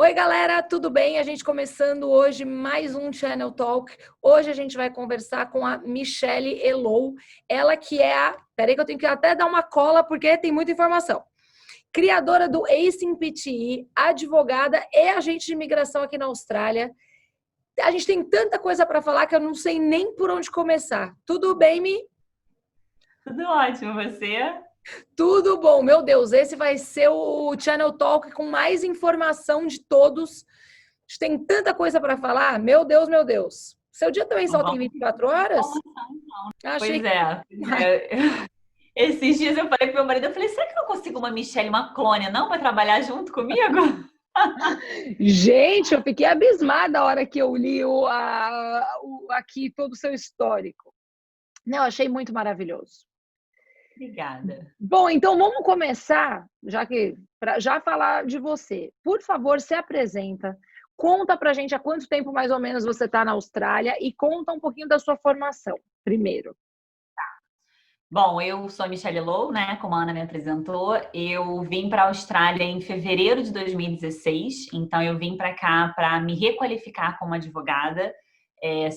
Oi, galera, tudo bem? A gente começando hoje mais um Channel Talk. Hoje a gente vai conversar com a Michelle Elou, ela que é a... Peraí que eu tenho que até dar uma cola porque tem muita informação. Criadora do Acing PTE, advogada e agente de imigração aqui na Austrália. A gente tem tanta coisa para falar que eu não sei nem por onde começar. Tudo bem, Mi? Tudo ótimo, você? Tudo bom, meu Deus, esse vai ser o Channel Talk com mais informação de todos. A gente tem tanta coisa para falar, meu Deus, meu Deus. Seu dia também Então só tem vamos 24 com horas? informação, então. Achei Pois que... é, Esses dias eu falei pro meu marido, eu falei, será que eu não consigo uma Michelle, uma clone, não, para trabalhar junto comigo? Gente, eu fiquei abismada a hora que eu li aqui todo o seu histórico. Não, achei muito maravilhoso. Obrigada. Bom, então vamos começar, já que para já falar de você. Por favor, se apresenta. Conta pra gente há quanto tempo mais ou menos você está na Austrália e conta um pouquinho da sua formação, primeiro. Bom, eu sou a Michelle Low, né? Como a Ana me apresentou. Eu vim para a Austrália em fevereiro de 2016, então eu vim para cá para me requalificar como advogada.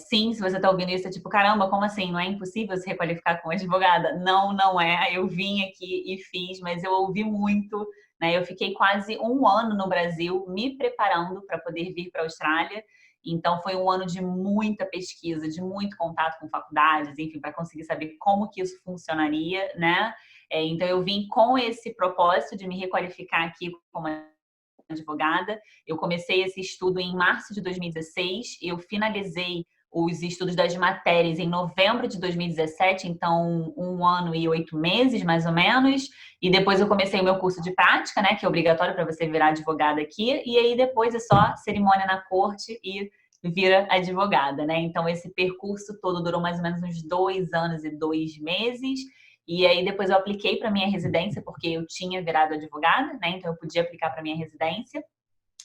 Sim, se você está ouvindo isso, é tipo, caramba, como assim? Não é impossível se requalificar como advogada? Não, não é. Eu vim aqui e fiz, mas eu ouvi muito, né? Eu fiquei quase um ano no Brasil me preparando para poder vir para a Austrália. Então, foi um ano de muita pesquisa, de muito contato com faculdades, enfim, para conseguir saber como que isso funcionaria, né? Então, eu vim com esse propósito de me requalificar aqui como advogada. Eu comecei esse estudo em março de 2016, eu finalizei os estudos das matérias em novembro de 2017, então 1 ano e 8 meses, mais ou menos. E depois eu comecei o meu curso de prática, né, que é obrigatório para você virar advogada aqui. E aí depois é só cerimônia na corte e vira advogada, né? Então esse percurso todo durou mais ou menos uns 2 anos e 2 meses. E aí depois eu apliquei para minha residência, porque eu tinha virado advogada, né? Então eu podia aplicar para minha residência.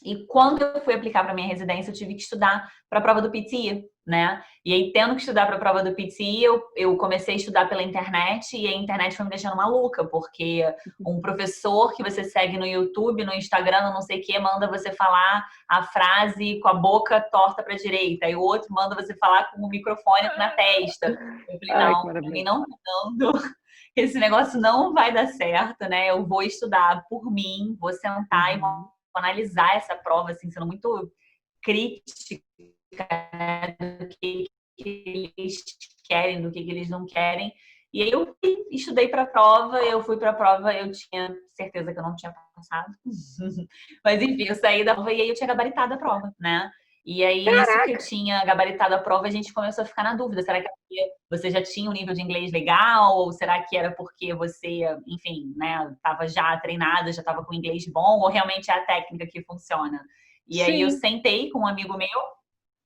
E quando eu fui aplicar para minha residência, eu tive que estudar para a prova do PTE, né? E aí, tendo que estudar para a prova do PTE, eu comecei a estudar pela internet e a internet foi me deixando maluca, porque um professor que você segue no YouTube, no Instagram, não sei o que, manda você falar a frase com a boca torta para a direita, e o outro manda você falar com o microfone na testa. Eu falei, Ai, que não, para mim maravilhoso. não tá dando, esse negócio não vai dar certo, né? Eu vou estudar por mim, vou sentar e vou Uhum. analisar essa prova, assim, sendo muito crítica, né, do que eles querem, do que eles não querem. E aí eu estudei para a prova, eu fui para a prova, eu tinha certeza que eu não tinha passado. Mas enfim, eu saí da prova e aí eu tinha gabaritado a prova, né? E aí, nisso que eu Caraca! tinha gabaritado a prova, a gente começou a ficar na dúvida. Será que você já tinha um nível de inglês legal? Ou será que era porque você, enfim, né, estava já treinada, já estava com inglês bom? Ou realmente é a técnica que funciona? E aí eu Sim. sentei com um amigo meu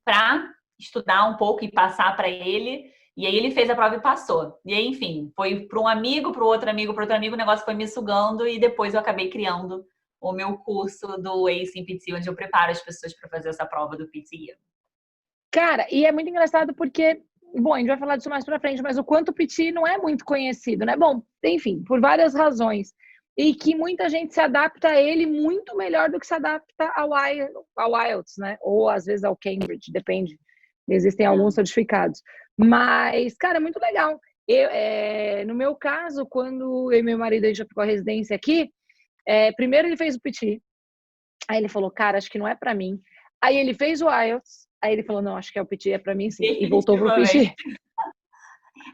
para estudar um pouco e passar para ele. E aí ele fez a prova e passou. E aí, enfim, foi para um amigo, para o outro amigo, para outro amigo, o negócio foi me sugando e depois eu acabei criando o meu curso do Acing PTE, onde eu preparo as pessoas para fazer essa prova do PTE. Cara, e é muito engraçado porque, bom, a gente vai falar disso mais pra frente, mas o quanto o PT não é muito conhecido, né? Bom, enfim, por várias razões. E que muita gente se adapta a ele muito melhor do que se adapta ao IELTS, né? Ou às vezes ao Cambridge, depende. Existem alguns É. certificados. Mas, cara, é muito legal. No meu caso, quando eu e meu marido a gente aplicou a residência aqui, primeiro ele fez o PT. Aí ele falou, cara, acho que não é pra mim. Aí ele fez o IELTS. Aí ele falou, não, acho que é o PT, é pra mim sim. E voltou pro Definitivamente. PT.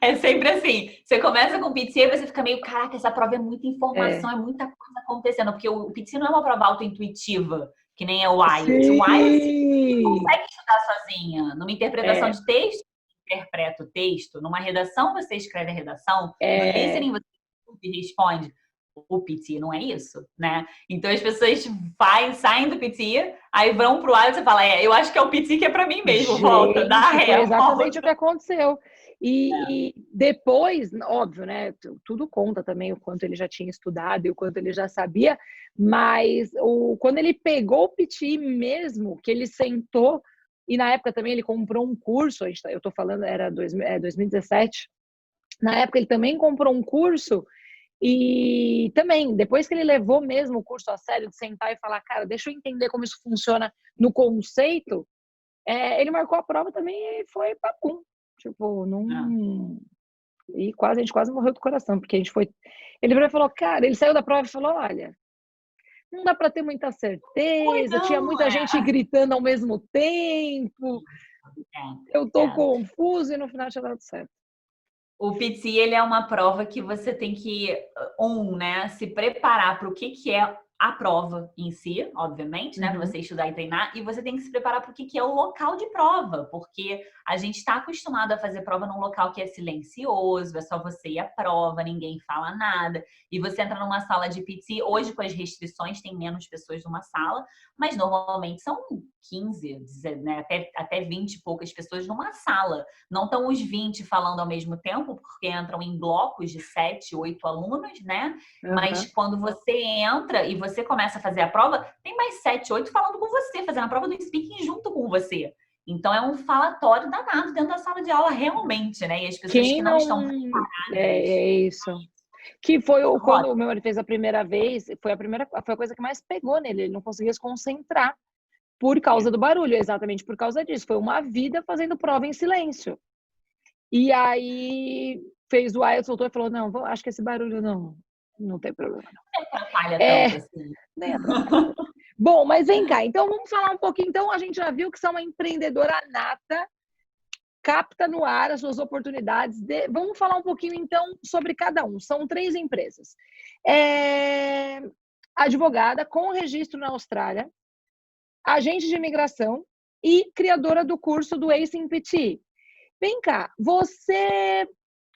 É sempre assim. Você começa com o PTE e você fica meio, caraca, essa prova é muita informação, É. é muita coisa acontecendo. Porque o PTE não é uma prova auto-intuitiva, que nem é o IELTS. O IELTS você Sim! consegue estudar sozinha. Numa interpretação É, de texto, você interpreta o texto. Numa redação, você escreve a redação. No é, listening, você responde. O PT não é isso, né? Então as pessoas saem do PT, aí vão pro IELTS e falam, eu acho que é o PT que é pra mim mesmo, volta, dá gente, foi ré, exatamente o que volta. aconteceu. E depois, óbvio, né? Tudo conta também o quanto ele já tinha estudado e o quanto ele já sabia, mas quando ele pegou o PT mesmo, que ele sentou, e na época também ele comprou um curso, eu tô falando, era 2017, na época ele também comprou um curso. E também, depois que ele levou mesmo o curso a sério, de sentar e falar, cara, deixa eu entender como isso funciona no conceito, ele marcou a prova também e foi papum. Tipo, Ah, não. E a gente quase morreu do coração, porque a gente foi. Ele virou e falou, cara, ele saiu da prova e falou: olha, não dá para ter muita foi certeza, tinha não, muita gente gritando ao mesmo tempo, eu tô é. confuso e no final tinha dado certo. O PT, ele é uma prova que você tem que, né, se preparar para o que é a prova em si, obviamente, né, para Uhum. você estudar e treinar, e você tem que se preparar para o que é o local de prova, porque a gente está acostumado a fazer prova num local que é silencioso, é só você ir à prova, ninguém fala nada, e você entra numa sala de PT, hoje com as restrições tem menos pessoas numa sala, mas normalmente são 15, né, até 20 e poucas pessoas numa sala. Não estão os 20 falando ao mesmo tempo, porque entram em blocos de 7, 8 alunos, né? Mas Uhum. quando você entra e você começa a fazer a prova, tem mais 7, 8 falando com você, fazendo a prova do speaking junto com você. Então é um falatório danado dentro da sala de aula realmente, né? E as pessoas Quem que não não. estão É preparadas, isso. Que foi quando roda. o meu marido fez a primeira vez, foi a coisa que mais pegou nele. Ele não conseguia se concentrar por causa É. do barulho, exatamente por causa disso. Foi uma vida fazendo prova em silêncio. E aí fez o IELTS, voltou e falou: não, acho que esse barulho não tem problema, não. Não atrapalha tanto É, assim. nem atrapalha. Bom, mas vem cá, então vamos falar um pouquinho. Então, a gente já viu que você é uma empreendedora nata, capta no ar as suas oportunidades. Vamos falar um pouquinho, então, sobre cada um. São 3 empresas. É... Advogada com registro na Austrália, agente de imigração e criadora do curso do Ace in PT. Vem cá,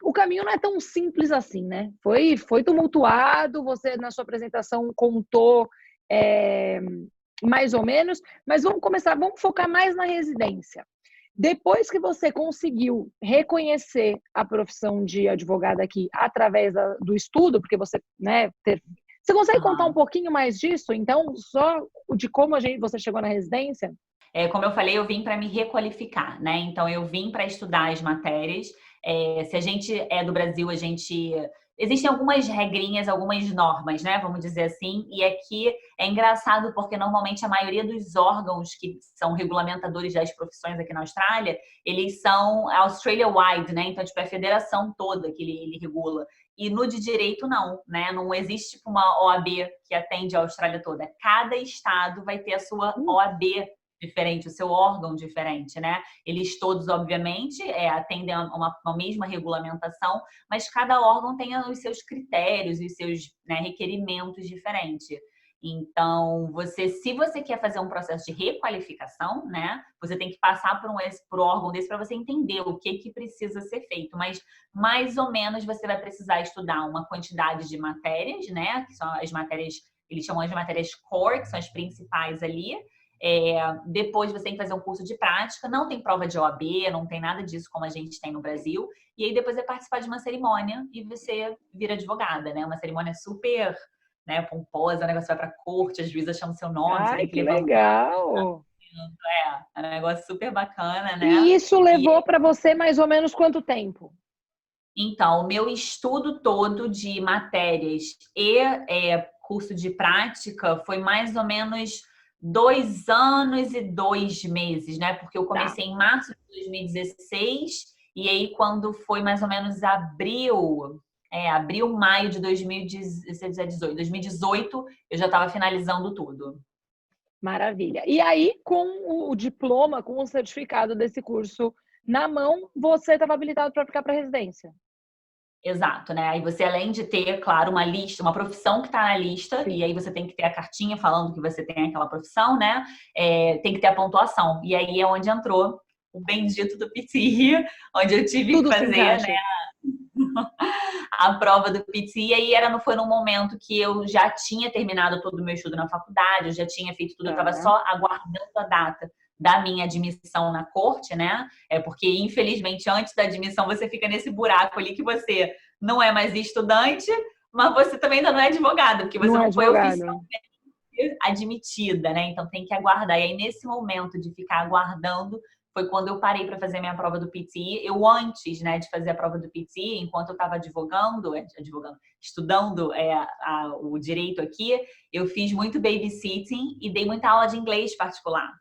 o caminho não é tão simples assim, né? Foi tumultuado, você na sua apresentação contou é, mais ou menos, mas vamos focar mais na residência. Depois que você conseguiu reconhecer a profissão de advogada aqui através do estudo, porque você, né, você consegue contar um Uhum. pouquinho mais disso? Então, só de como você chegou na residência? Como eu falei, eu vim para me requalificar, né? Então, eu vim para estudar as matérias. Se a gente é do Brasil, existem algumas regrinhas, algumas normas, né? Vamos dizer assim. E aqui é engraçado porque normalmente a maioria dos órgãos que são regulamentadores das profissões aqui na Austrália, eles são Australia-wide, né? Então, tipo, é a federação toda que ele regula. E no de direito, não, né? Não existe tipo, uma OAB que atende a Austrália toda. Cada estado vai ter a sua OAB diferente, o seu órgão diferente, né? Eles todos, obviamente, atendem a uma mesma regulamentação, mas cada órgão tem os seus critérios e os seus, né, requerimentos diferentes. Então, se você quer fazer um processo de requalificação, né, você tem que passar por um órgão desse para você entender o que precisa ser feito. Mas, mais ou menos, você vai precisar estudar uma quantidade de matérias, né, que são as matérias, eles chamam de matérias core, que são as principais ali. Depois você tem que fazer um curso de prática, não tem prova de OAB, não tem nada disso como a gente tem no Brasil. E aí depois é participar de uma cerimônia e você vira advogada, né? Uma cerimônia super, né, pomposa, o negócio vai pra corte, as juízas chamam seu nome, você Ai, tem que que levantar. legal! É um negócio super bacana, E né? isso E levou para você mais ou menos quanto tempo? então, o meu estudo todo de matérias e curso de prática foi mais ou menos 2 anos e 2 meses, né? Porque eu Tá, comecei em março de 2016 e aí quando foi mais ou menos abril, maio de 2018, eu já estava finalizando tudo. maravilha. E aí, com o diploma, com o certificado desse curso na mão, você estava habilitado para aplicar para residência? Exato, né? Aí você, além de ter, claro, uma lista, uma profissão que está na lista, e Sim. aí você tem que ter a cartinha falando que você tem aquela profissão, né? Tem que ter a pontuação. E aí é onde entrou o bendito do PT, onde eu tive que Tudo se fazer, né, encaixa. a prova do PT. E aí foi num momento que eu já tinha terminado todo o meu estudo na faculdade, eu já tinha feito tudo, eu estava Tá. só aguardando a data da minha admissão na corte, né? Porque, infelizmente, antes da admissão, você fica nesse buraco ali que você não é mais estudante, mas você também ainda não é advogado, porque você Não é não foi oficialmente advogado. admitida, né? Então tem que aguardar. E aí, nesse momento de ficar aguardando, foi quando eu parei para fazer minha prova do PTE. Eu, antes, né, de fazer a prova do PTE, enquanto eu estava estudando o direito aqui, eu fiz muito babysitting e dei muita aula de inglês particular.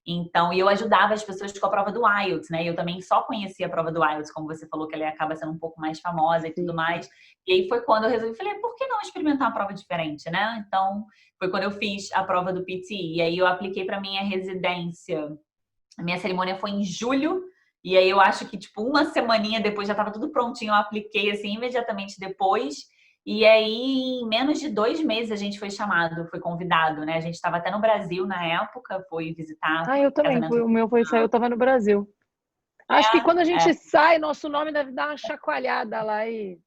Então, eu ajudava as pessoas com a prova do IELTS, né? Eu também só conhecia a prova do IELTS, como você falou, que ela acaba sendo um pouco mais famosa e tudo mais. E aí foi quando eu resolvi, falei, por que não experimentar uma prova diferente, né? Então, foi quando eu fiz a prova do PTE. E aí eu apliquei para minha residência. A minha cerimônia foi em julho. E aí eu acho que, tipo, uma semaninha depois já estava tudo prontinho. Eu apliquei, assim, imediatamente depois. E aí, em menos de 2 meses, a gente foi chamado, foi convidado, né? A gente estava até no Brasil na época, foi visitar Ah, eu o também. casamento. O meu foi sair, eu tava no Brasil. Acho que quando a gente É, sai, nosso nome deve dar uma chacoalhada lá e.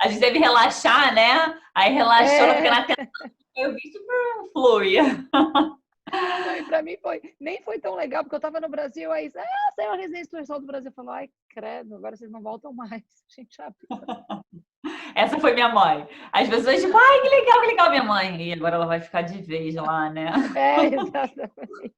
a gente deve relaxar, né? Aí relaxou, não fica É. na tela. Eu vi super flui. Não, e pra mim nem foi tão legal, porque eu tava no Brasil, aí, saiu a residência do pessoal do Brasil, falou, ai, credo, agora vocês não voltam mais. A gente já Essa foi minha mãe. As pessoas, tipo, ai, que legal, minha mãe. E agora ela vai ficar de vez lá, né? Exatamente.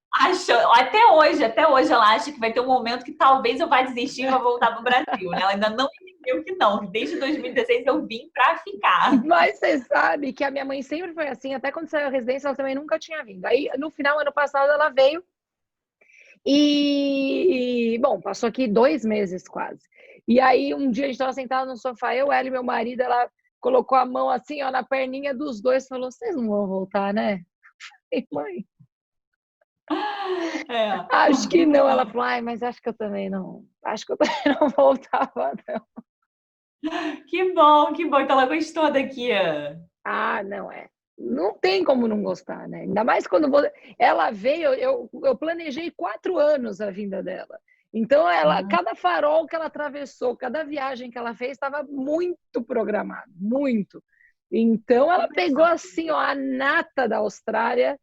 Até hoje ela acha que vai ter um momento que talvez eu vá desistir e vou voltar pro Brasil, né? Ela ainda não entendeu que não, que desde 2016 eu vim pra ficar. Mas você sabe que a minha mãe sempre foi assim, até quando saiu a residência, ela também nunca tinha vindo. Aí, no final, ano passado, ela veio bom, passou aqui 2 meses quase. E aí, um dia a gente estava sentado no sofá, ela e meu marido, ela colocou a mão assim, ó, na perninha dos dois, falou, vocês não vão voltar, né? E, mãe, É. acho que não. Ela falou, ai, mas acho que eu também não não voltava, não. Que bom, que bom. Então ela gostou daqui. Ah, não é. Não tem como não gostar, né? Ainda mais quando ela veio, eu planejei 4 anos a vinda dela. Então, cada farol que ela atravessou, cada viagem que ela fez, estava muito programado, muito. Então, ela pegou assim, ó, a nata da Austrália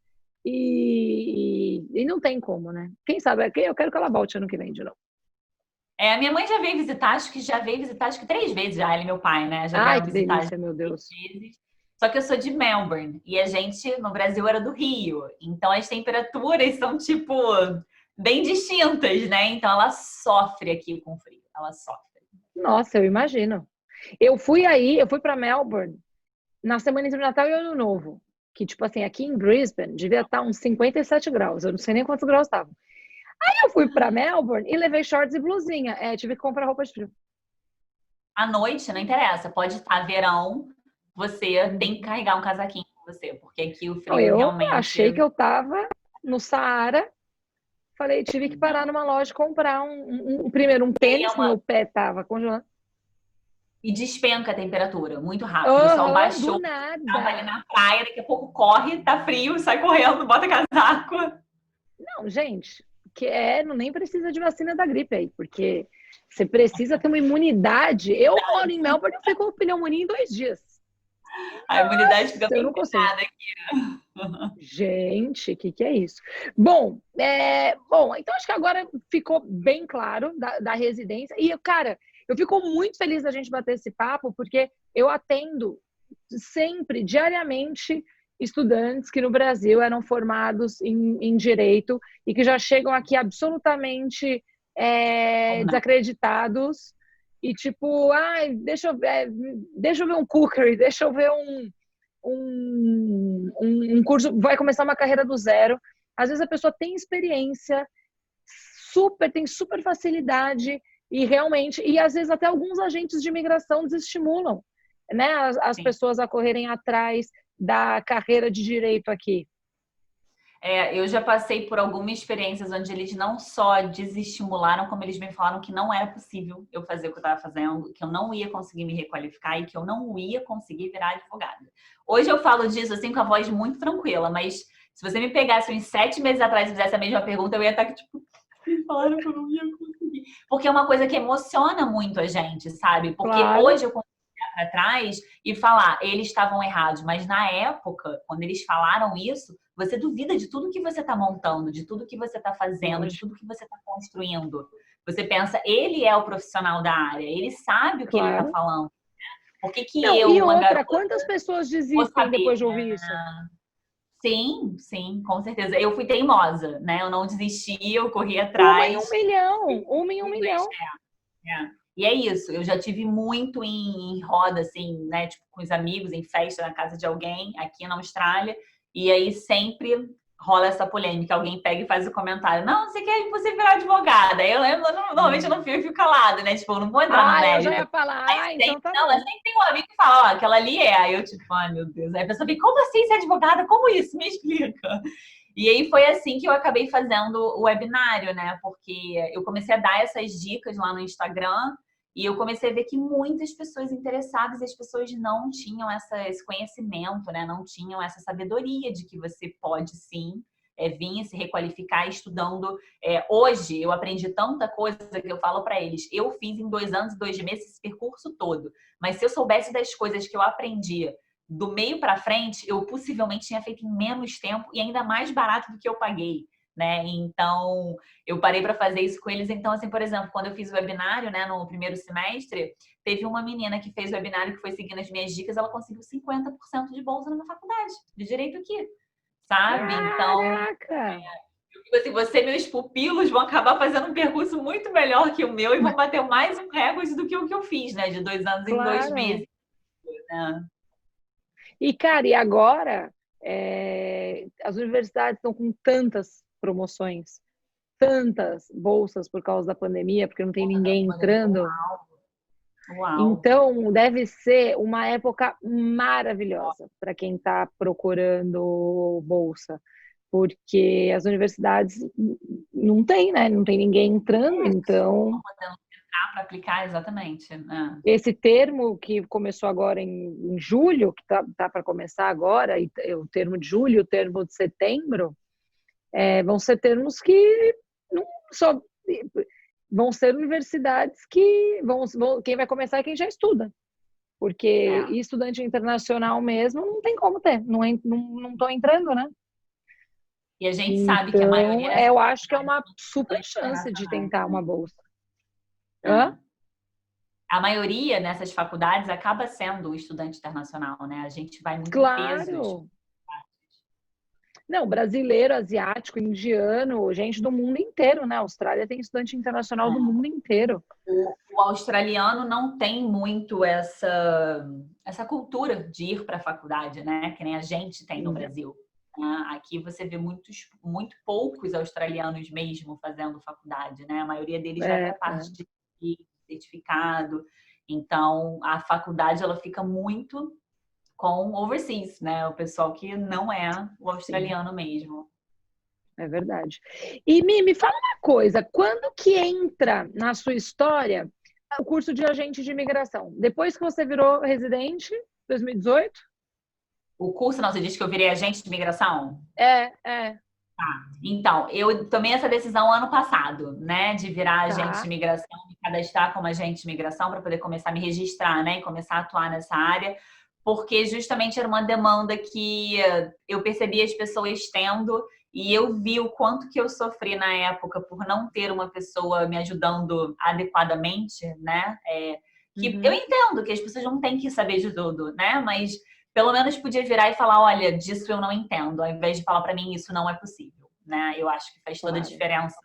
e não tem como, né? Quem sabe, eu quero que ela volte ano que vem de novo. A minha mãe já veio visitar, acho que 3 vezes já, ela e meu pai, né? Já Ai, vieram que visitar delícia, meu 3 Deus. vezes. Só que eu sou de Melbourne e a gente no Brasil era do Rio. Então as temperaturas são tipo bem distintas, né? Então ela sofre aqui com frio, ela sofre. Nossa, eu imagino. Eu fui para Melbourne na semana entre o Natal e o Ano Novo. Que, tipo assim, aqui em Brisbane devia estar uns 57 graus. Eu não sei nem quantos graus estavam. Aí eu fui para Melbourne e levei shorts e blusinha. Tive que comprar roupa de frio. À noite, não interessa, pode estar verão, você tem que carregar um casaquinho com você, porque aqui o frio Eu realmente. achei que eu tava no Saara. Falei, tive que parar numa loja e comprar primeiro um tênis, meu pé tava congelando. E despenca a temperatura muito rápido. O sol baixou, do nada. tava ali na praia, daqui a pouco corre, tá frio, sai correndo, bota casaco. Não, gente, nem precisa de vacina da gripe aí, porque você precisa ter uma imunidade. Eu moro em Melbourne, eu fico com pneumonia em 2 dias. A imunidade fica bem pesada aqui. Gente, o que é isso? Bom, então acho que agora ficou bem claro da residência. E, cara, eu fico muito feliz da gente bater esse papo, porque eu atendo sempre, diariamente, estudantes que no Brasil eram formados em direito e que já chegam aqui absolutamente desacreditados e tipo, deixa eu ver um cookery, deixa eu ver um curso, vai começar uma carreira do zero. Às vezes a pessoa tem experiência, tem super facilidade e realmente, e às vezes até alguns agentes de imigração desestimulam, né, as pessoas a correrem atrás da carreira de direito aqui. Eu já passei por algumas experiências onde eles não só desestimularam, como eles me falaram que não era possível eu fazer o que eu estava fazendo, que eu não ia conseguir me requalificar e que eu não ia conseguir virar advogada. Hoje eu falo disso assim com a voz muito tranquila, mas se você me pegasse uns 7 meses atrás e fizesse a mesma pergunta, eu ia estar tipo, me falaram que eu não ia conseguir. Porque é uma coisa que emociona muito a gente, sabe? Porque hoje eu consigo olhar para trás e falar, eles estavam errados, mas na época, quando eles falaram isso, você duvida de tudo que você está montando, de tudo que você está fazendo, de tudo que você está construindo. Você pensa, ele é o profissional da área, ele sabe o que ele está falando. Por que não, eu, e uma outra, garota, quantas pessoas desistem depois de ouvir isso? Sim, sim, com certeza. Eu fui teimosa, né? Eu não desisti, eu corri Uma em um atrás. milhão, uma em um milhão. É. E é isso, eu já tive muito em roda, assim, né? Tipo, com os amigos, em festa na casa de alguém aqui na Austrália. E aí sempre rola essa polêmica. Alguém pega e faz o comentário: não, você quer você virar advogada. Normalmente eu não fico, eu fico calada, né? Tipo, eu não vou entrar no Eu já mérito. ia falar, então tá Mas bom. sempre tem um amigo que fala: ó, aquela ali é. Aí eu, tipo, ai meu Deus. Aí a pessoa fica: como assim ser advogada? Como isso? Me explica. E aí foi assim que eu acabei fazendo o webinário, né? Porque eu comecei a dar essas dicas lá no Instagram e eu comecei a ver que muitas pessoas interessadas, as pessoas não tinham esse conhecimento, né? Não tinham essa sabedoria de que você pode sim vir se requalificar estudando. Hoje eu aprendi tanta coisa que eu falo para eles. Eu fiz em 2 anos e 2 meses esse percurso todo. Mas se eu soubesse das coisas que eu aprendi do meio para frente, eu possivelmente tinha feito em menos tempo e ainda mais barato do que eu paguei, né? Então, eu parei para fazer isso com eles. Então, assim, por exemplo, quando eu fiz o webinário, né, no primeiro semestre, teve uma menina que fez o webinário que foi seguindo as minhas dicas, ela conseguiu 50% de bolsa na minha faculdade, de direito aqui, sabe? Então, Caraca! assim, você e meus pupilos vão acabar fazendo um percurso muito melhor que o meu e vão bater mais um recorde do que o que eu fiz, né? De 2 anos em dois Claro. meses, né? E, cara, e agora as universidades estão com tantas promoções, tantas bolsas por causa da pandemia, porque não tem ninguém entrando. Uau. Então, deve ser uma época maravilhosa para quem está procurando bolsa, porque as universidades não tem, né? Não tem ninguém entrando, então Para aplicar, exatamente. É. esse termo que começou agora em julho, que tá para começar agora, o termo de julho, o termo de setembro, vão ser termos que não só vão ser universidades que quem vai começar é quem já estuda, porque estudante internacional mesmo não tem como ter, não estão entrando, né? E a gente sabe que a Então, maioria dessas eu acho que é uma super faculdades chance de internacionais, tentar né? uma bolsa. É. Hã? A maioria nessas faculdades acaba sendo estudante internacional, né? A gente vai muito em pesos. Claro. Não, brasileiro, asiático, indiano, gente do mundo inteiro, né? A Austrália tem estudante internacional do mundo inteiro. O australiano não tem muito essa cultura de ir para a faculdade, né? Que nem a gente tem no Brasil. Aqui você vê muito poucos australianos mesmo fazendo faculdade, né? A maioria deles vai para a parte de certificado. Então, a faculdade ela fica muito com overseas, né? O pessoal que não é o australiano mesmo. É verdade. E me fala uma coisa, quando que entra na sua história o curso de agente de imigração? Depois que você virou residente, 2018? O curso, não, você disse que eu virei agente de imigração? É. Então, eu tomei essa decisão ano passado, né, de virar agente de Tá. imigração, me cadastrar como agente de imigração para poder começar a me registrar, né, e começar a atuar nessa área, porque justamente era uma demanda que eu percebi as pessoas tendo e eu vi o quanto que eu sofri na época por não ter uma pessoa me ajudando adequadamente, né, que eu entendo que as pessoas não têm que saber de tudo, né, mas pelo menos podia virar e falar, olha, disso eu não entendo, ao invés de falar para mim isso não é possível, né? Eu acho que faz toda a diferença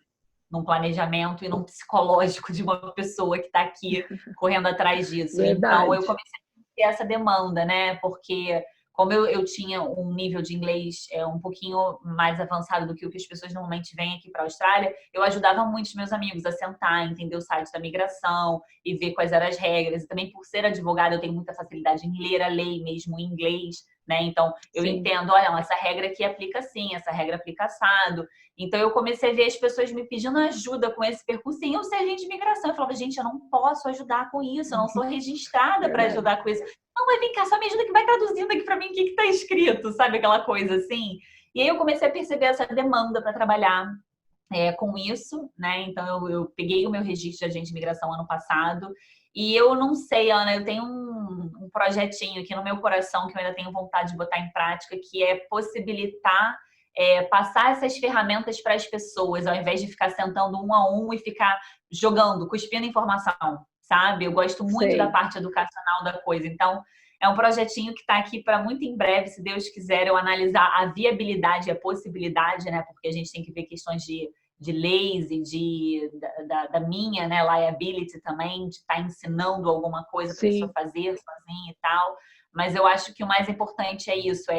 num planejamento e num psicológico de uma pessoa que está aqui correndo atrás disso. Verdade. Então eu comecei a ter essa demanda, né? Porque como eu tinha um nível de inglês um pouquinho mais avançado do que o que as pessoas normalmente vêm aqui para a Austrália, eu ajudava muitos meus amigos a sentar, entender o site da migração e ver quais eram as regras. E também por ser advogada, eu tenho muita facilidade em ler a lei mesmo em inglês, né? Então, eu entendo, olha, essa regra aqui aplica assim, essa regra aplica assado. Então, eu comecei a ver as pessoas me pedindo ajuda com esse percurso sem eu ser agente de imigração. Eu falava, gente, eu não posso ajudar com isso, eu não sou registrada para ajudar com isso. Não, mas vem cá, só me ajuda que vai traduzindo aqui para mim o que está escrito, sabe? Aquela coisa assim. E aí eu comecei a perceber essa demanda para trabalhar com isso, né? Então eu peguei o meu registro de agente de imigração ano passado e eu não sei, Ana, eu tenho um projetinho aqui no meu coração que eu ainda tenho vontade de botar em prática, que é possibilitar passar essas ferramentas para as pessoas, ao invés de ficar sentando um a um e ficar jogando, cuspindo informação, sabe? Eu gosto muito da parte educacional da coisa. Então, é um projetinho que está aqui para muito em breve, se Deus quiser, eu analisar a viabilidade e a possibilidade, né? Porque a gente tem que ver questões de leis e da minha, né, liability também, de estar ensinando alguma coisa para a pessoa fazer sozinha e tal. Mas eu acho que o mais importante é isso,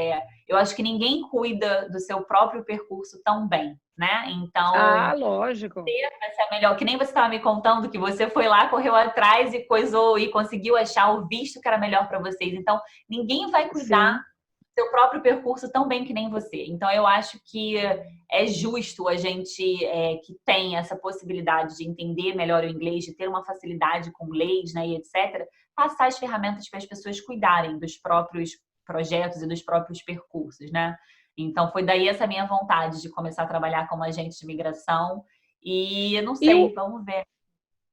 eu acho que ninguém cuida do seu próprio percurso tão bem, né? Então, lógico. vai ser melhor. Que nem você estava me contando que você foi lá, correu atrás e coisou e conseguiu achar o visto que era melhor para vocês. Então, ninguém vai cuidar do seu próprio percurso tão bem que nem você. Então, eu acho que é justo a gente que tem essa possibilidade de entender melhor o inglês, de ter uma facilidade com leis, né, e etc., passar as ferramentas para as pessoas cuidarem dos próprios projetos e dos próprios percursos, né? Então, foi daí essa minha vontade de começar a trabalhar como agente de imigração. E eu não sei, vamos ver.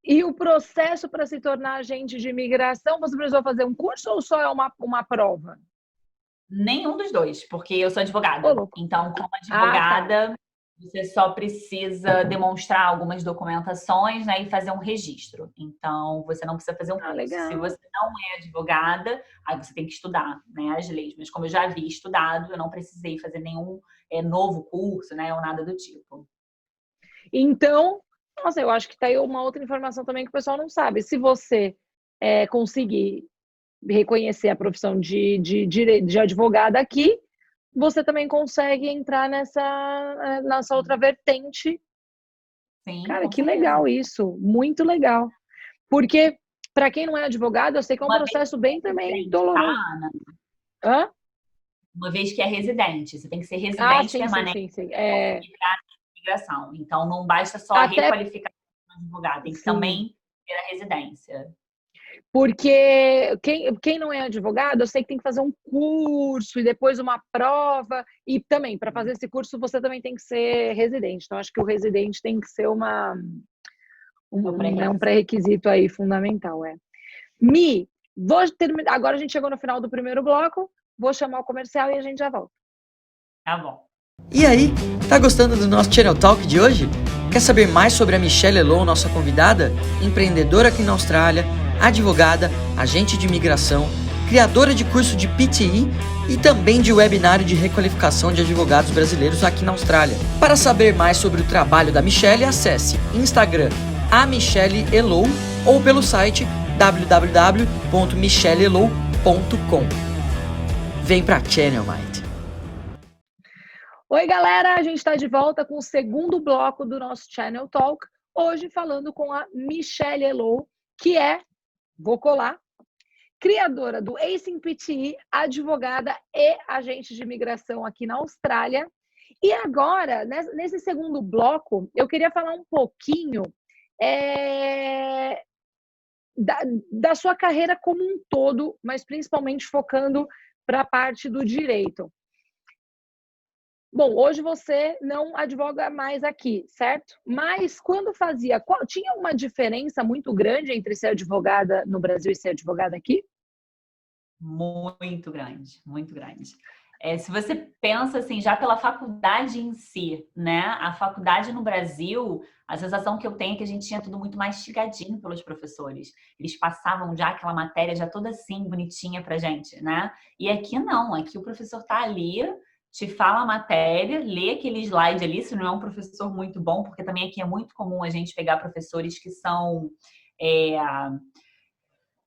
E o processo para se tornar agente de imigração, você precisou fazer um curso ou só é uma prova? Nenhum dos dois, porque eu sou advogada. Então, como advogada, você só precisa demonstrar algumas documentações, né, e fazer um registro. Então, você não precisa fazer um curso. Legal. Se você não é advogada, aí você tem que estudar, né, as leis. Mas como eu já havia estudado, eu não precisei fazer nenhum novo curso, né, ou nada do tipo. Então, nossa, eu acho que tá aí uma outra informação também que o pessoal não sabe. Se você conseguir reconhecer a profissão de advogada aqui, você também consegue entrar nessa outra vertente. Sim, cara, que legal isso, muito legal. Porque, para quem não é advogado, eu sei que é um processo bem também doloroso. Hã? Uma vez que é residente, você tem que ser residente permanente. Sim. Imigração. Então, não basta só a requalificação do advogado, tem que também ter a residência. Porque quem não é advogado, eu sei que tem que fazer um curso e depois uma prova. E também, para fazer esse curso, você também tem que ser residente. Então, acho que o residente tem que ser um pré-requisito aí fundamental. Mi, vou terminar. Agora a gente chegou no final do primeiro bloco. Vou chamar o comercial e a gente já volta. Tá bom. E aí, tá gostando do nosso Channel Talk de hoje? Quer saber mais sobre a Michelle Elou, nossa convidada? Empreendedora aqui na Austrália, advogada, agente de imigração, criadora de curso de PTE e também de webinário de requalificação de advogados brasileiros aqui na Austrália. Para saber mais sobre o trabalho da Michelle, acesse Instagram @MichelleElou ou pelo site www.michelleelou.com. Vem pra Channel, mate! Oi, galera! A gente está de volta com o segundo bloco do nosso Channel Talk. Hoje falando com a Michelle Elou, que vou colar, criadora do Acing PTE, advogada e agente de imigração aqui na Austrália. E agora, nesse segundo bloco, eu queria falar um pouquinho da sua carreira como um todo, mas principalmente focando para a parte do direito. Bom, hoje você não advoga mais aqui, certo? Mas quando tinha uma diferença muito grande entre ser advogada no Brasil e ser advogada aqui? Muito grande, muito grande. Se você pensa assim, já pela faculdade em si, né? A faculdade no Brasil, a sensação que eu tenho é que a gente tinha tudo muito mastigadinho pelos professores. Eles passavam já aquela matéria já toda assim, bonitinha pra gente, né? E aqui não, aqui o professor tá ali, te fala a matéria, lê aquele slide ali, se não é um professor muito bom, porque também aqui é muito comum a gente pegar professores que são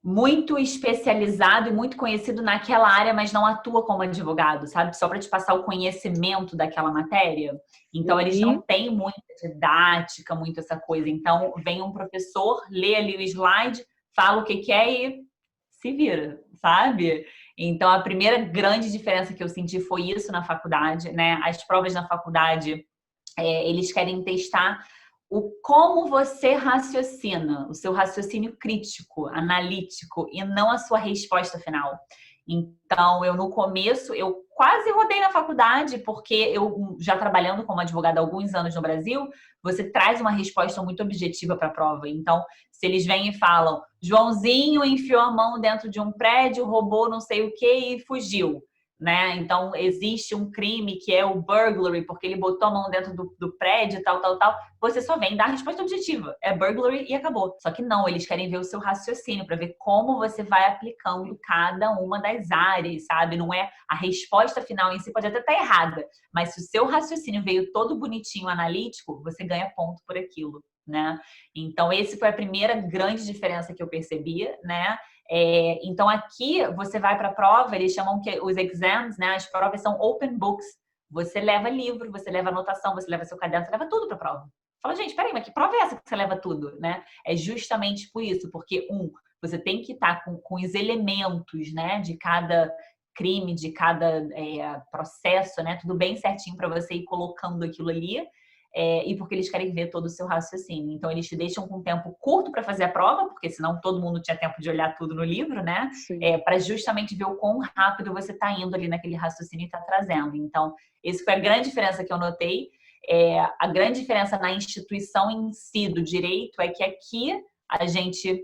muito especializado e muito conhecido naquela área, mas não atua como advogado, sabe? Só para te passar o conhecimento daquela matéria. Então, eles não têm muita didática, muito essa coisa. Então, vem um professor, lê ali o slide, fala o que é e se vira, sabe? Então, a primeira grande diferença que eu senti foi isso na faculdade, né? As provas na faculdade, eles querem testar como você raciocina, o seu raciocínio crítico, analítico, e não a sua resposta final. Então, no começo, eu quase rodei na faculdade, porque eu já trabalhando como advogada há alguns anos no Brasil, você traz uma resposta muito objetiva para a prova. Então, se eles vêm e falam, Joãozinho enfiou a mão dentro de um prédio, roubou não sei o que e fugiu, né? Então, existe um crime que é o burglary, porque ele botou a mão dentro do prédio, tal. Você só vem dar a resposta objetiva. É burglary e acabou. Só que não, eles querem ver o seu raciocínio para ver como você vai aplicando cada uma das áreas, sabe? Não é a resposta final em si, pode até estar errada, mas se o seu raciocínio veio todo bonitinho, analítico, você ganha ponto por aquilo, né? Então, esse foi a primeira grande diferença que eu percebia, né? Então, aqui você vai para a prova, eles chamam que os exams, né? As provas são open books. Você leva livro, você leva anotação, você leva seu caderno, você leva tudo para a prova. Fala, gente, peraí, mas que prova é essa que você leva tudo, né? É justamente por isso, porque, você tem que estar com os elementos, né? De cada crime, de cada processo, né? Tudo bem certinho para você ir colocando aquilo ali. E porque eles querem ver todo o seu raciocínio. Então, eles te deixam com tempo curto para fazer a prova, porque senão todo mundo tinha tempo de olhar tudo no livro, né? Para justamente ver o quão rápido você está indo ali naquele raciocínio e está trazendo. Então, essa foi a grande diferença que eu notei. A grande diferença na instituição em si do direito é que aqui a gente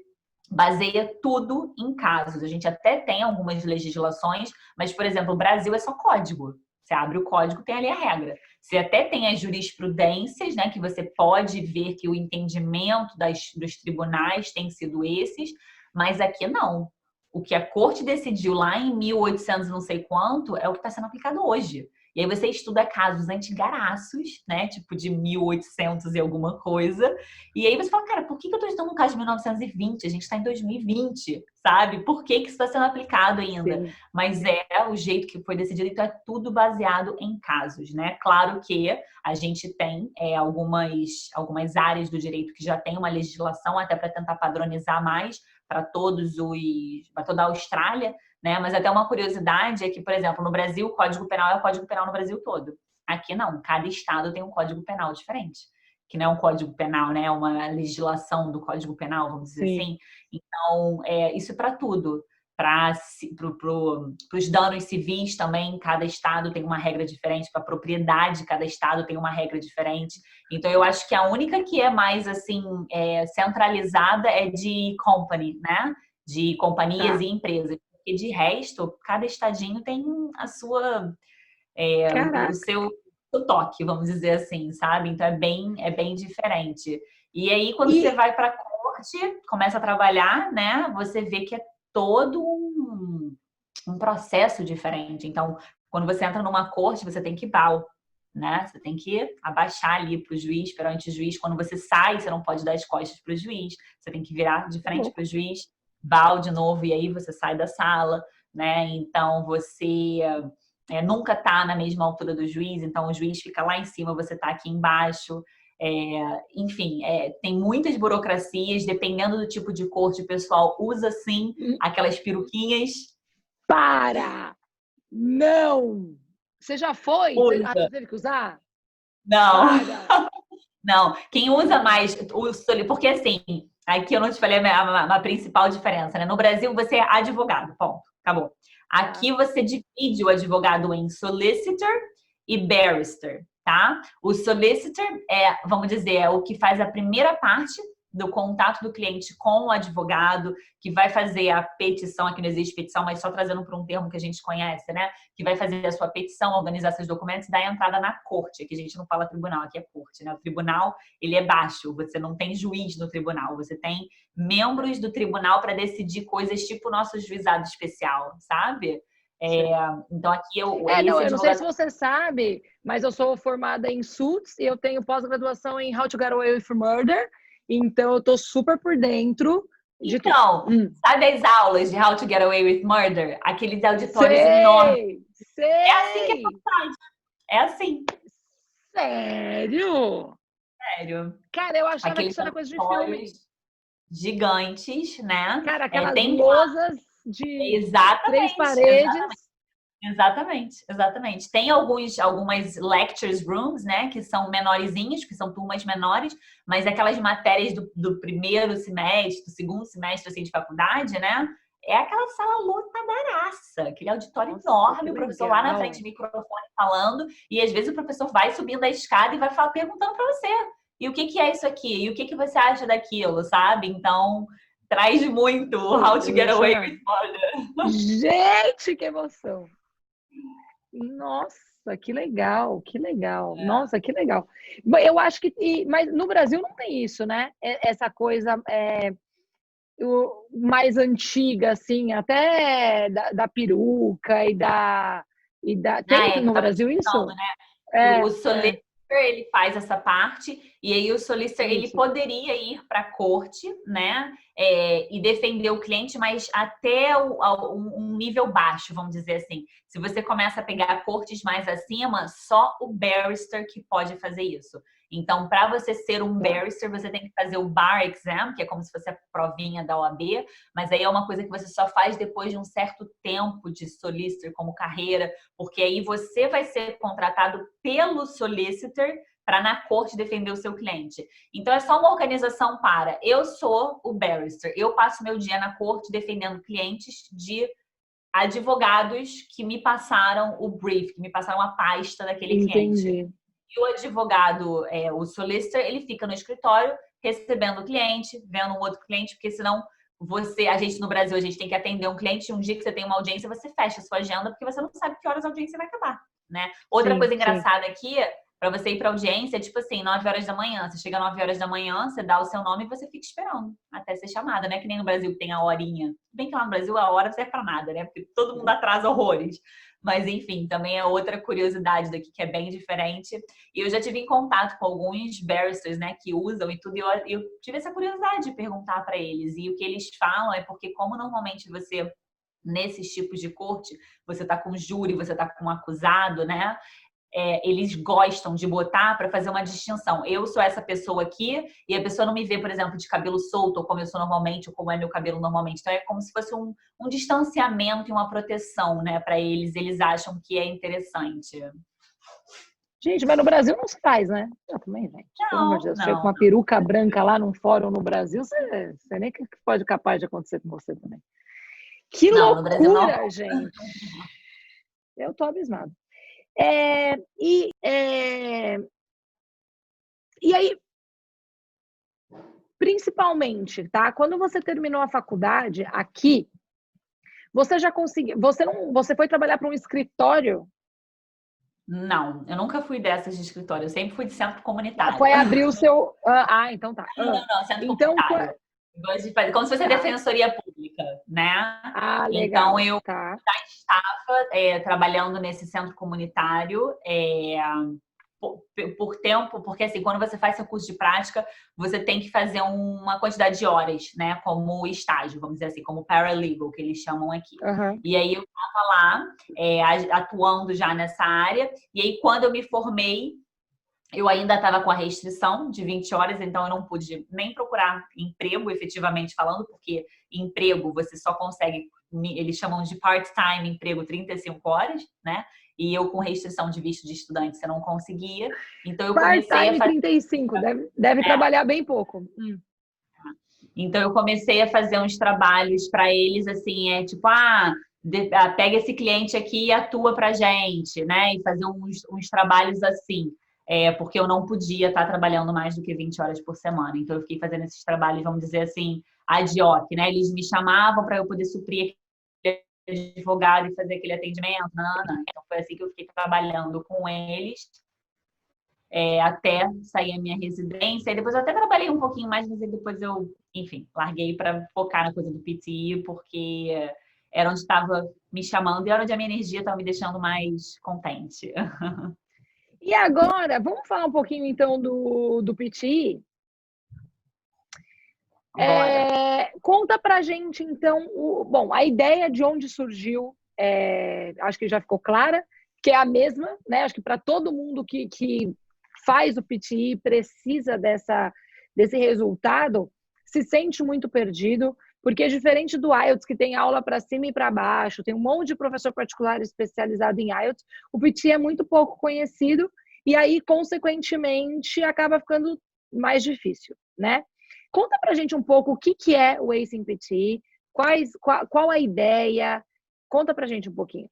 baseia tudo em casos. A gente até tem algumas legislações, mas, por exemplo, o Brasil é só código. Você abre o código, tem ali a regra. Você até tem as jurisprudências, né, que você pode ver que o entendimento dos tribunais tem sido esses, mas aqui não. O que a corte decidiu lá em 1800 não sei quanto é o que está sendo aplicado hoje. E aí você estuda casos antigaraços, né, tipo de 1800 e alguma coisa, e aí você fala, cara, por que eu estou estudando um caso de 1920? A gente está em 2020, sabe? Por que isso está sendo aplicado ainda? Sim. Mas é o jeito que foi decidido, então é tudo baseado em casos, né? Claro que a gente tem algumas áreas do direito que já tem uma legislação até para tentar padronizar mais para toda a Austrália, né? Mas até uma curiosidade é que, por exemplo, no Brasil, o Código Penal é o Código Penal no Brasil todo. Aqui não, cada estado tem um Código Penal diferente, que não é um Código Penal, né? É uma legislação do Código Penal, vamos dizer assim. Então, isso é para tudo. Para os danos civis também, cada estado tem uma regra diferente. Para a propriedade, cada estado tem uma regra diferente. Então, eu acho que a única que é mais, assim, centralizada é de company, né? De companhias e empresas. Porque de resto, cada estadinho tem a sua, o seu toque, vamos dizer assim, sabe? Então é bem diferente. E aí, quando você vai para a corte, começa a trabalhar, né? Você vê que é todo um processo diferente. Então, quando você entra numa corte, você tem que bow, né? Você tem que abaixar ali para o juiz, perante o juiz. Quando você sai, você não pode dar as costas para o juiz. Você tem que virar de frente para o juiz. Bow de novo e aí você sai da sala, né? Então você nunca tá na mesma altura do juiz, então o juiz fica lá em cima, você tá aqui embaixo. Enfim, tem muitas burocracias, dependendo do tipo de corte, o pessoal usa sim aquelas peruquinhas. Para! Não! Você já foi? Você teve que usar? Não. Não. Quem usa mais, porque assim, aqui eu não te falei a principal diferença, né? No Brasil, você é advogado, ponto, acabou. Aqui você divide o advogado em solicitor e barrister, tá? O solicitor vamos dizer, é o que faz a primeira parte do contato do cliente com o advogado, que vai fazer a petição, aqui não existe petição, mas só trazendo para um termo que a gente conhece, né? Que vai fazer a sua petição, organizar seus documentos e dar a entrada na corte. Aqui a gente não fala tribunal, aqui é corte, né? O tribunal, ele é baixo, você não tem juiz no tribunal, você tem membros do tribunal para decidir coisas tipo o nosso juizado especial, sabe? Então aqui eu não sei se você sabe, mas eu sou formada em Suits e eu tenho pós-graduação em How to Get Away with Murder. Então, eu tô super por dentro de tudo. Sabe as aulas de How to Get Away with Murder? Aqueles auditórios enormes. É assim que é faculdade. É assim. Sério? Sério. Cara, eu achava que isso era coisa de filme. Gigantes, né? Cara, aquelas lousas de 3 paredes. Exatamente. Tem algumas lectures rooms, né, que são menorzinhos, que são turmas menores, mas aquelas matérias do primeiro semestre, do segundo semestre assim, de faculdade, né, é aquela sala lotadaraça, aquele auditório enorme, o professor lá na frente do microfone falando, e às vezes o professor vai subindo a escada e vai perguntando para você, e o que é isso aqui? E o que você acha daquilo, sabe? Então, traz muito How to Get Away with Murder. Gente, que emoção! Nossa, que legal, que legal. Nossa, que legal. Mas eu acho que, mas no Brasil não tem isso, né? Essa coisa mais antiga, assim, até da peruca tem Que eu no tava te Brasil contando, isso? né? O É, solicitor, ele faz essa parte, e aí o solicitor, ele isso. poderia ir para a corte, né? E defender o cliente, mas até um nível baixo, vamos dizer assim. Se você começa a pegar cortes mais acima, só o barrister que pode fazer isso. Então, para você ser um barrister, você tem que fazer o bar exam, que é como se fosse a provinha da OAB, mas aí é uma coisa que você só faz depois de um certo tempo de solicitor como carreira, porque aí você vai ser contratado pelo solicitor para na corte defender o seu cliente. Então é só uma organização para. Eu sou o barrister, eu passo meu dia na corte defendendo clientes de advogados que me passaram o brief, que me passaram a pasta daquele cliente. Entendi. E o advogado, o solicitor, ele fica no escritório recebendo o cliente, vendo um outro cliente, porque senão a gente no Brasil, a gente tem que atender um cliente, um dia que você tem uma audiência, você fecha a sua agenda, porque você não sabe que horas a audiência vai acabar, né? Outra Sim, coisa sim. engraçada aqui, para você ir para audiência, é tipo assim, 9 horas da manhã, você chega às 9 horas da manhã, você dá o seu nome e você fica esperando até ser chamada, né? Que nem no Brasil que tem a horinha. Bem que lá no Brasil a hora não serve para nada, né? Porque todo mundo atrasa horrores. Mas enfim, também é outra curiosidade daqui que é bem diferente. E eu já tive em contato com alguns barristers, né, que usam e tudo, e eu tive essa curiosidade de perguntar para eles. E o que eles falam é porque, como normalmente você, nesses tipos de corte, você tá com júri, você tá com um acusado, né? Eles gostam de botar para fazer uma distinção. Eu sou essa pessoa aqui e a pessoa não me vê, por exemplo, de cabelo solto, ou como eu sou normalmente, ou como é meu cabelo normalmente. Então é como se fosse um distanciamento e uma proteção, né, para eles. Eles acham que é interessante. Gente, mas no Brasil não se faz, né? Eu também, gente. Pelo amor de Deus, chega com uma peruca branca lá num fórum no Brasil, você nem que pode capaz de acontecer com você também. Que não, no Brasil não. loucura, gente! Eu tô abismado. E aí, principalmente, tá? Quando você terminou a faculdade aqui, você já conseguiu. Você foi trabalhar para um escritório? Não, eu nunca fui dessas de escritório, eu sempre fui de centro comunitário. Foi abrir o seu. Então tá. Não, centro então, comunitário. Eu gosto de fazer, como se fosse a defensoria pública, né? Legal. Então eu já estava trabalhando nesse centro comunitário por tempo, porque assim, quando você faz seu curso de prática, você tem que fazer uma quantidade de horas, né? Como estágio, vamos dizer assim, como paralegal, que eles chamam aqui. Uhum. E aí eu estava lá, atuando já nessa área, e aí quando eu me formei, eu ainda estava com a restrição de 20 horas, então eu não pude nem procurar emprego, efetivamente falando, porque emprego você só consegue, eles chamam de part-time emprego 35 horas, né? E eu com restrição de visto de estudante, você não conseguia. Então eu comecei a fazer 35, deve trabalhar bem pouco. Então eu comecei a fazer uns trabalhos para eles, assim, pega esse cliente aqui e atua pra gente, né? E fazer uns trabalhos assim. Porque eu não podia estar trabalhando mais do que 20 horas por semana. Então, eu fiquei fazendo esses trabalhos, vamos dizer assim, ad hoc, né? Eles me chamavam para eu poder suprir aquele advogado e fazer aquele atendimento. Então, foi assim que eu fiquei trabalhando com eles até sair a minha residência. E depois eu até trabalhei um pouquinho mais, mas depois eu, enfim, larguei para focar na coisa do PTI, porque era onde estava me chamando e era onde a minha energia estava me deixando mais contente. E agora, vamos falar um pouquinho, então, do PTI? Conta pra gente, então, a ideia de onde surgiu, acho que já ficou clara, que é a mesma, né? Acho que para todo mundo que faz o PTI, precisa desse resultado, se sente muito perdido, porque é diferente do IELTS, que tem aula para cima e para baixo, tem um monte de professor particular especializado em IELTS, o PTI é muito pouco conhecido e aí, consequentemente, acaba ficando mais difícil, né? Conta pra gente um pouco o que é o ACE in PTI, qual a ideia, conta pra gente um pouquinho.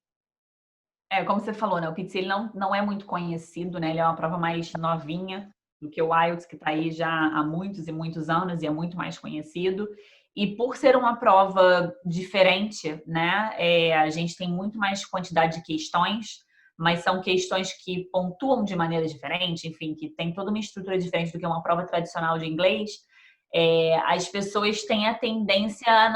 Como você falou, né? O PTI ele não é muito conhecido, né? Ele é uma prova mais novinha do que o IELTS, que está aí já há muitos e muitos anos e é muito mais conhecido. E por ser uma prova diferente, né? A gente tem muito mais quantidade de questões, mas são questões que pontuam de maneira diferente, enfim, que tem toda uma estrutura diferente do que uma prova tradicional de inglês, as pessoas têm a tendência a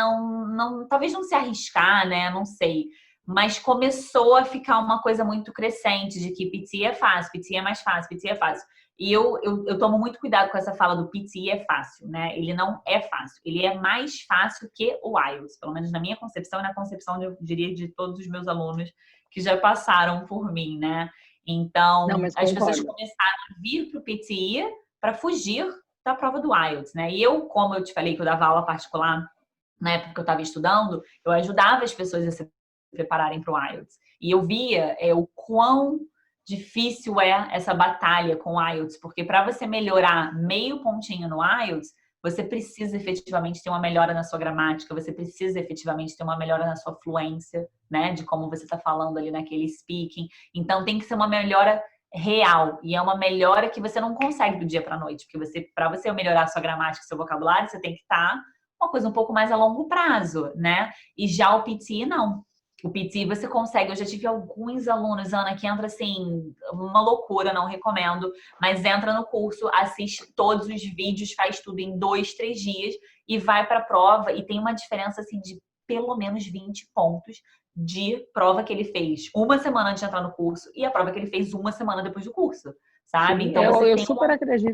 talvez não se arriscar, né? Não sei. Mas começou a ficar uma coisa muito crescente de que PT é fácil, PT é mais fácil, PT é fácil. E eu tomo muito cuidado com essa fala do PT é fácil, né? Ele não é fácil. Ele é mais fácil que o IELTS, pelo menos na minha concepção e na concepção, eu diria, de todos os meus alunos que já passaram por mim, né? Então, as pessoas começaram a vir para o PT para fugir da prova do IELTS, né? E eu, como eu te falei que eu dava aula particular na época que eu estava estudando, eu ajudava as pessoas a se prepararem para o IELTS. E eu via o quão difícil é essa batalha com o IELTS, porque para você melhorar meio pontinho no IELTS, você precisa efetivamente ter uma melhora na sua gramática, você precisa efetivamente ter uma melhora na sua fluência, né? De como você está falando ali naquele speaking. Então, tem que ser uma melhora real. E é uma melhora que você não consegue do dia para a noite, porque para você melhorar a sua gramática, seu vocabulário, você tem que estar uma coisa um pouco mais a longo prazo, né? E já o PT, não. O PT você consegue. Eu já tive alguns alunos, Ana, que entra assim, uma loucura, não recomendo, mas entra no curso, assiste todos os vídeos, faz tudo em 2, 3 dias e vai para a prova e tem uma diferença assim de pelo menos 20 pontos de prova que ele fez uma semana antes de entrar no curso e a prova que ele fez uma semana depois do curso, sabe? Sim, então eu super acredito.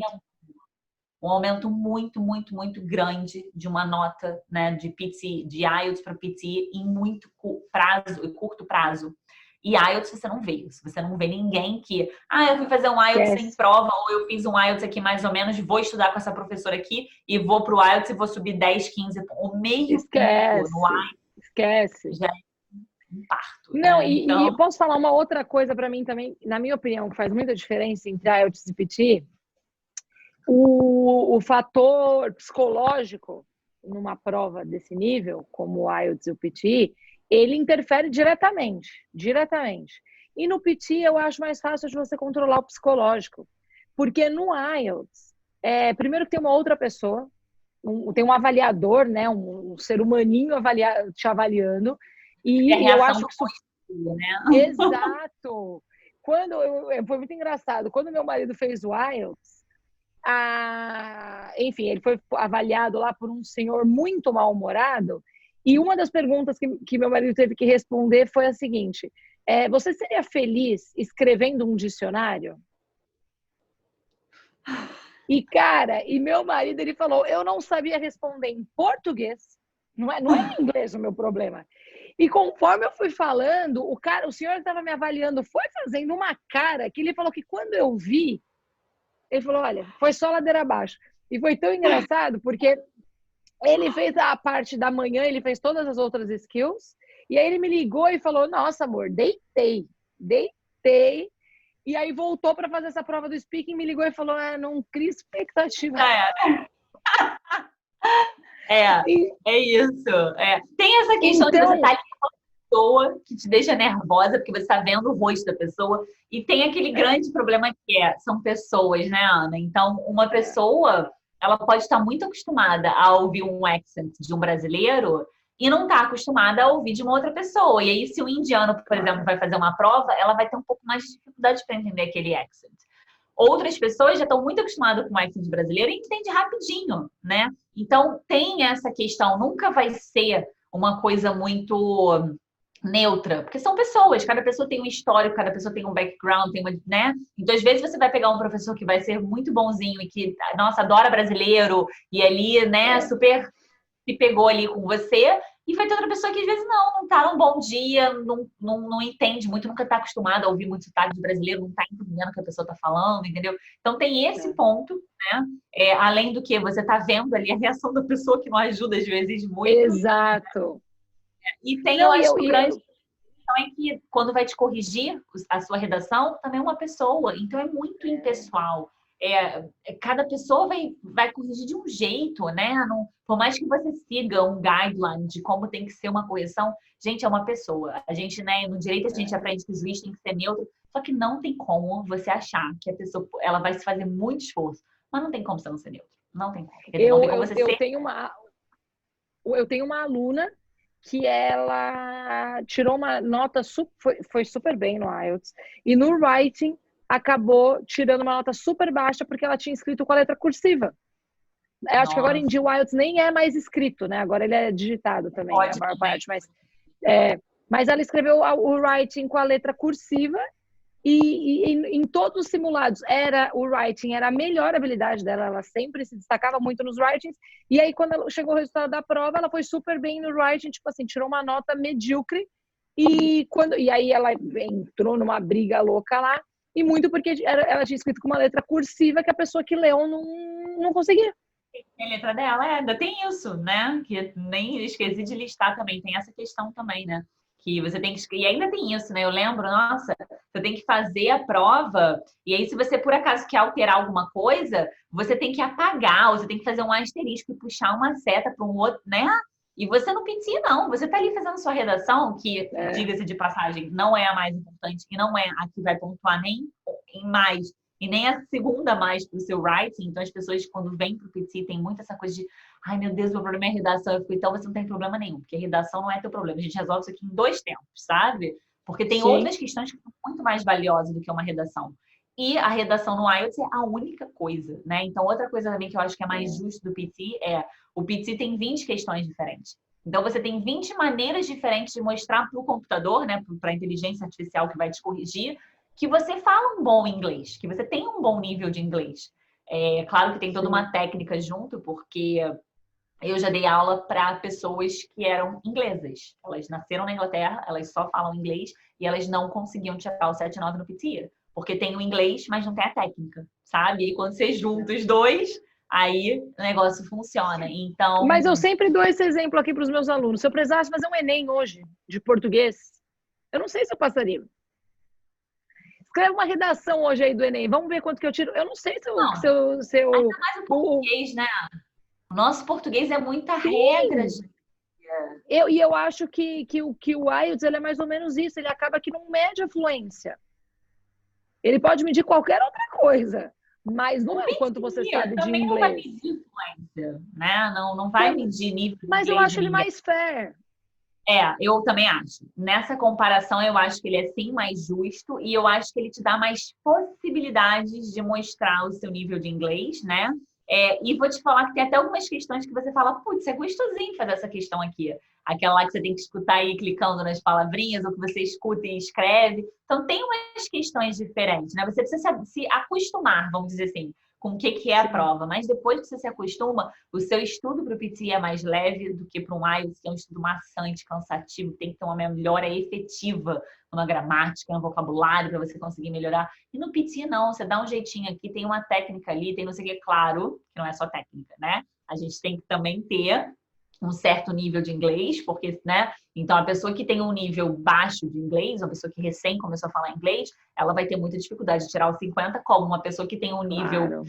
Um aumento muito, muito, muito grande de uma nota, né, de PT, de IELTS para PT em muito curto prazo. E IELTS você não vê. Você não vê ninguém que, eu fui fazer um IELTS sem prova, ou eu fiz um IELTS aqui mais ou menos, vou estudar com essa professora aqui e vou pro IELTS e vou subir 10, 15, o meio esquece, no IELTS. Esquece. Já é um parto. Não, né? e eu posso falar uma outra coisa para mim também, na minha opinião, que faz muita diferença entre IELTS e PT. O fator psicológico numa prova desse nível, como o IELTS e o PT, ele interfere diretamente. E no PT eu acho mais fácil de você controlar o psicológico, porque no IELTS, primeiro que tem uma outra pessoa, tem um avaliador, né, um ser humaninho te avaliando, e eu acho que isso... né? Exato! Foi muito engraçado, quando meu marido fez o IELTS, enfim, ele foi avaliado lá por um senhor muito mal-humorado, e uma das perguntas que meu marido teve que responder foi a seguinte: você seria feliz escrevendo um dicionário? E, cara, meu marido, ele falou, eu não sabia responder em português, não é em inglês o meu problema. E conforme eu fui falando, o senhor que estava me avaliando foi fazendo uma cara que ele falou que quando eu vi, ele falou, olha, foi só ladeira abaixo. E foi tão engraçado, porque ele fez a parte da manhã, ele fez todas as outras skills, e aí ele me ligou e falou, nossa, amor, deitei. E aí voltou para fazer essa prova do speaking, me ligou e falou, não cria expectativa. É isso. Tem essa questão de você estar ali com uma pessoa que te deixa nervosa, porque você está vendo o rosto da pessoa, e tem aquele grande problema que são pessoas, né, Ana? Então, uma pessoa, ela pode estar muito acostumada a ouvir um accent de um brasileiro e não está acostumada a ouvir de uma outra pessoa. E aí, se o indiano, por exemplo, vai fazer uma prova, ela vai ter um pouco mais de dificuldade para entender aquele accent. Outras pessoas já estão muito acostumadas com o accent brasileiro e entende rapidinho, né? Então, tem essa questão. Nunca vai ser uma coisa muito neutra, porque são pessoas. Cada pessoa tem um histórico, cada pessoa tem um background, né? Então, às vezes, você vai pegar um professor que vai ser muito bonzinho e que, nossa, adora brasileiro e ali, né, super se pegou ali com você, e vai ter outra pessoa que às vezes não tá num bom dia, não entende muito, nunca tá acostumada a ouvir muito sotaque de brasileiro, não tá entendendo o que a pessoa tá falando, entendeu? Então tem esse ponto, né? Além do que você tá vendo ali a reação da pessoa, que não ajuda às vezes muito. Exato. E tem, eu acho que o grande questão é que quando vai te corrigir a sua redação, também é uma pessoa, então é muito impessoal. Cada pessoa vai corrigir de um jeito, né? Por mais que você siga um guideline de como tem que ser uma correção, gente, é uma pessoa. A gente, né, no direito a gente aprende que o juiz tem que ser neutro, só que não tem como você achar que a pessoa ela vai se fazer muito esforço, mas não tem como você não ser neutro. Não tem como. Eu tenho uma aluna que ela tirou uma nota, foi super bem no IELTS, e no writing acabou tirando uma nota super baixa porque ela tinha escrito com a letra cursiva. Eu acho que agora em dia o IELTS nem é mais escrito, né? Agora ele é digitado também, né? A maior parte, mas ela escreveu o writing com a letra cursiva e em todos os simulados o writing era a melhor habilidade dela, ela sempre se destacava muito nos writings, e aí quando chegou o resultado da prova, ela foi super bem no writing, tipo assim, tirou uma nota medíocre, e aí ela entrou numa briga louca lá, e muito porque ela tinha escrito com uma letra cursiva que a pessoa que leu não conseguia. A letra dela, ainda tem isso, né? Que nem esqueci de listar também, tem essa questão também, né? Que você tem que... E ainda tem isso, né? Eu lembro, nossa, você tem que fazer a prova, e aí se você por acaso quer alterar alguma coisa, você tem que apagar, ou você tem que fazer um asterisco e puxar uma seta para um outro, né? E você não pedia, não. Você tá ali fazendo sua redação, que, diga-se de passagem, não é a mais importante, e não é a que vai pontuar nem em mais, e nem a segunda mais para o seu writing. Então, as pessoas, quando vêm para o PT, tem muito essa coisa de ai, meu Deus, meu problema é a redação. Eu fico, então você não tem problema nenhum, porque a redação não é teu problema. A gente resolve isso aqui em 2 tempos, sabe? Porque tem outras questões que são muito mais valiosas do que uma redação. E a redação no IELTS é a única coisa, né? Então, outra coisa também que eu acho que é mais justo do PT o PT tem 20 questões diferentes. Então, você tem 20 maneiras diferentes de mostrar para o computador, né? Para a inteligência artificial que vai te corrigir, que você fala um bom inglês, que você tem um bom nível de inglês. É claro que tem toda uma técnica junto, porque eu já dei aula para pessoas que eram inglesas. Elas nasceram na Inglaterra, elas só falam inglês e elas não conseguiam tirar o 7/9 no PT, porque tem o inglês, mas não tem a técnica, sabe? E quando você junta os dois, aí o negócio funciona. Então, mas eu sempre dou esse exemplo aqui para os meus alunos. Se eu precisasse fazer um Enem hoje de português, eu não sei se eu passaria. Escreve uma redação hoje aí do Enem. Vamos ver quanto que eu tiro. Eu não sei se eu... Ainda mais o português, né? O nosso português é muita regra. Eu acho que o IELTS ele é mais ou menos isso. Ele acaba que não mede a fluência. Ele pode medir qualquer outra coisa, mas não é o quanto você sabe de inglês. Não vai medir fluência, né? Não vai medir nível. Mas eu acho ele mais fair. Eu também acho. Nessa comparação, eu acho que ele é sim mais justo e eu acho que ele te dá mais possibilidades de mostrar o seu nível de inglês, né? E vou te falar que tem até algumas questões que você fala, putz, é gostosinho fazer essa questão aqui. Aquela lá que você tem que escutar aí clicando nas palavrinhas, ou que você escuta e escreve. Então, tem umas questões diferentes, né? Você precisa se acostumar, vamos dizer assim, com o que é a prova. Mas depois que você se acostuma, o seu estudo para o PT é mais leve do que para um IELTS, que é um estudo maçante, cansativo, tem que ter uma melhora efetiva numa gramática, no vocabulário, para você conseguir melhorar. E no PT, não. Você dá um jeitinho aqui, tem uma técnica ali, tem não sei o que. Claro que não é só técnica, né? A gente tem que também ter um certo nível de inglês, porque, né? Então, a pessoa que tem um nível baixo de inglês, uma pessoa que recém começou a falar inglês, ela vai ter muita dificuldade de tirar o 50, como uma pessoa que tem um nível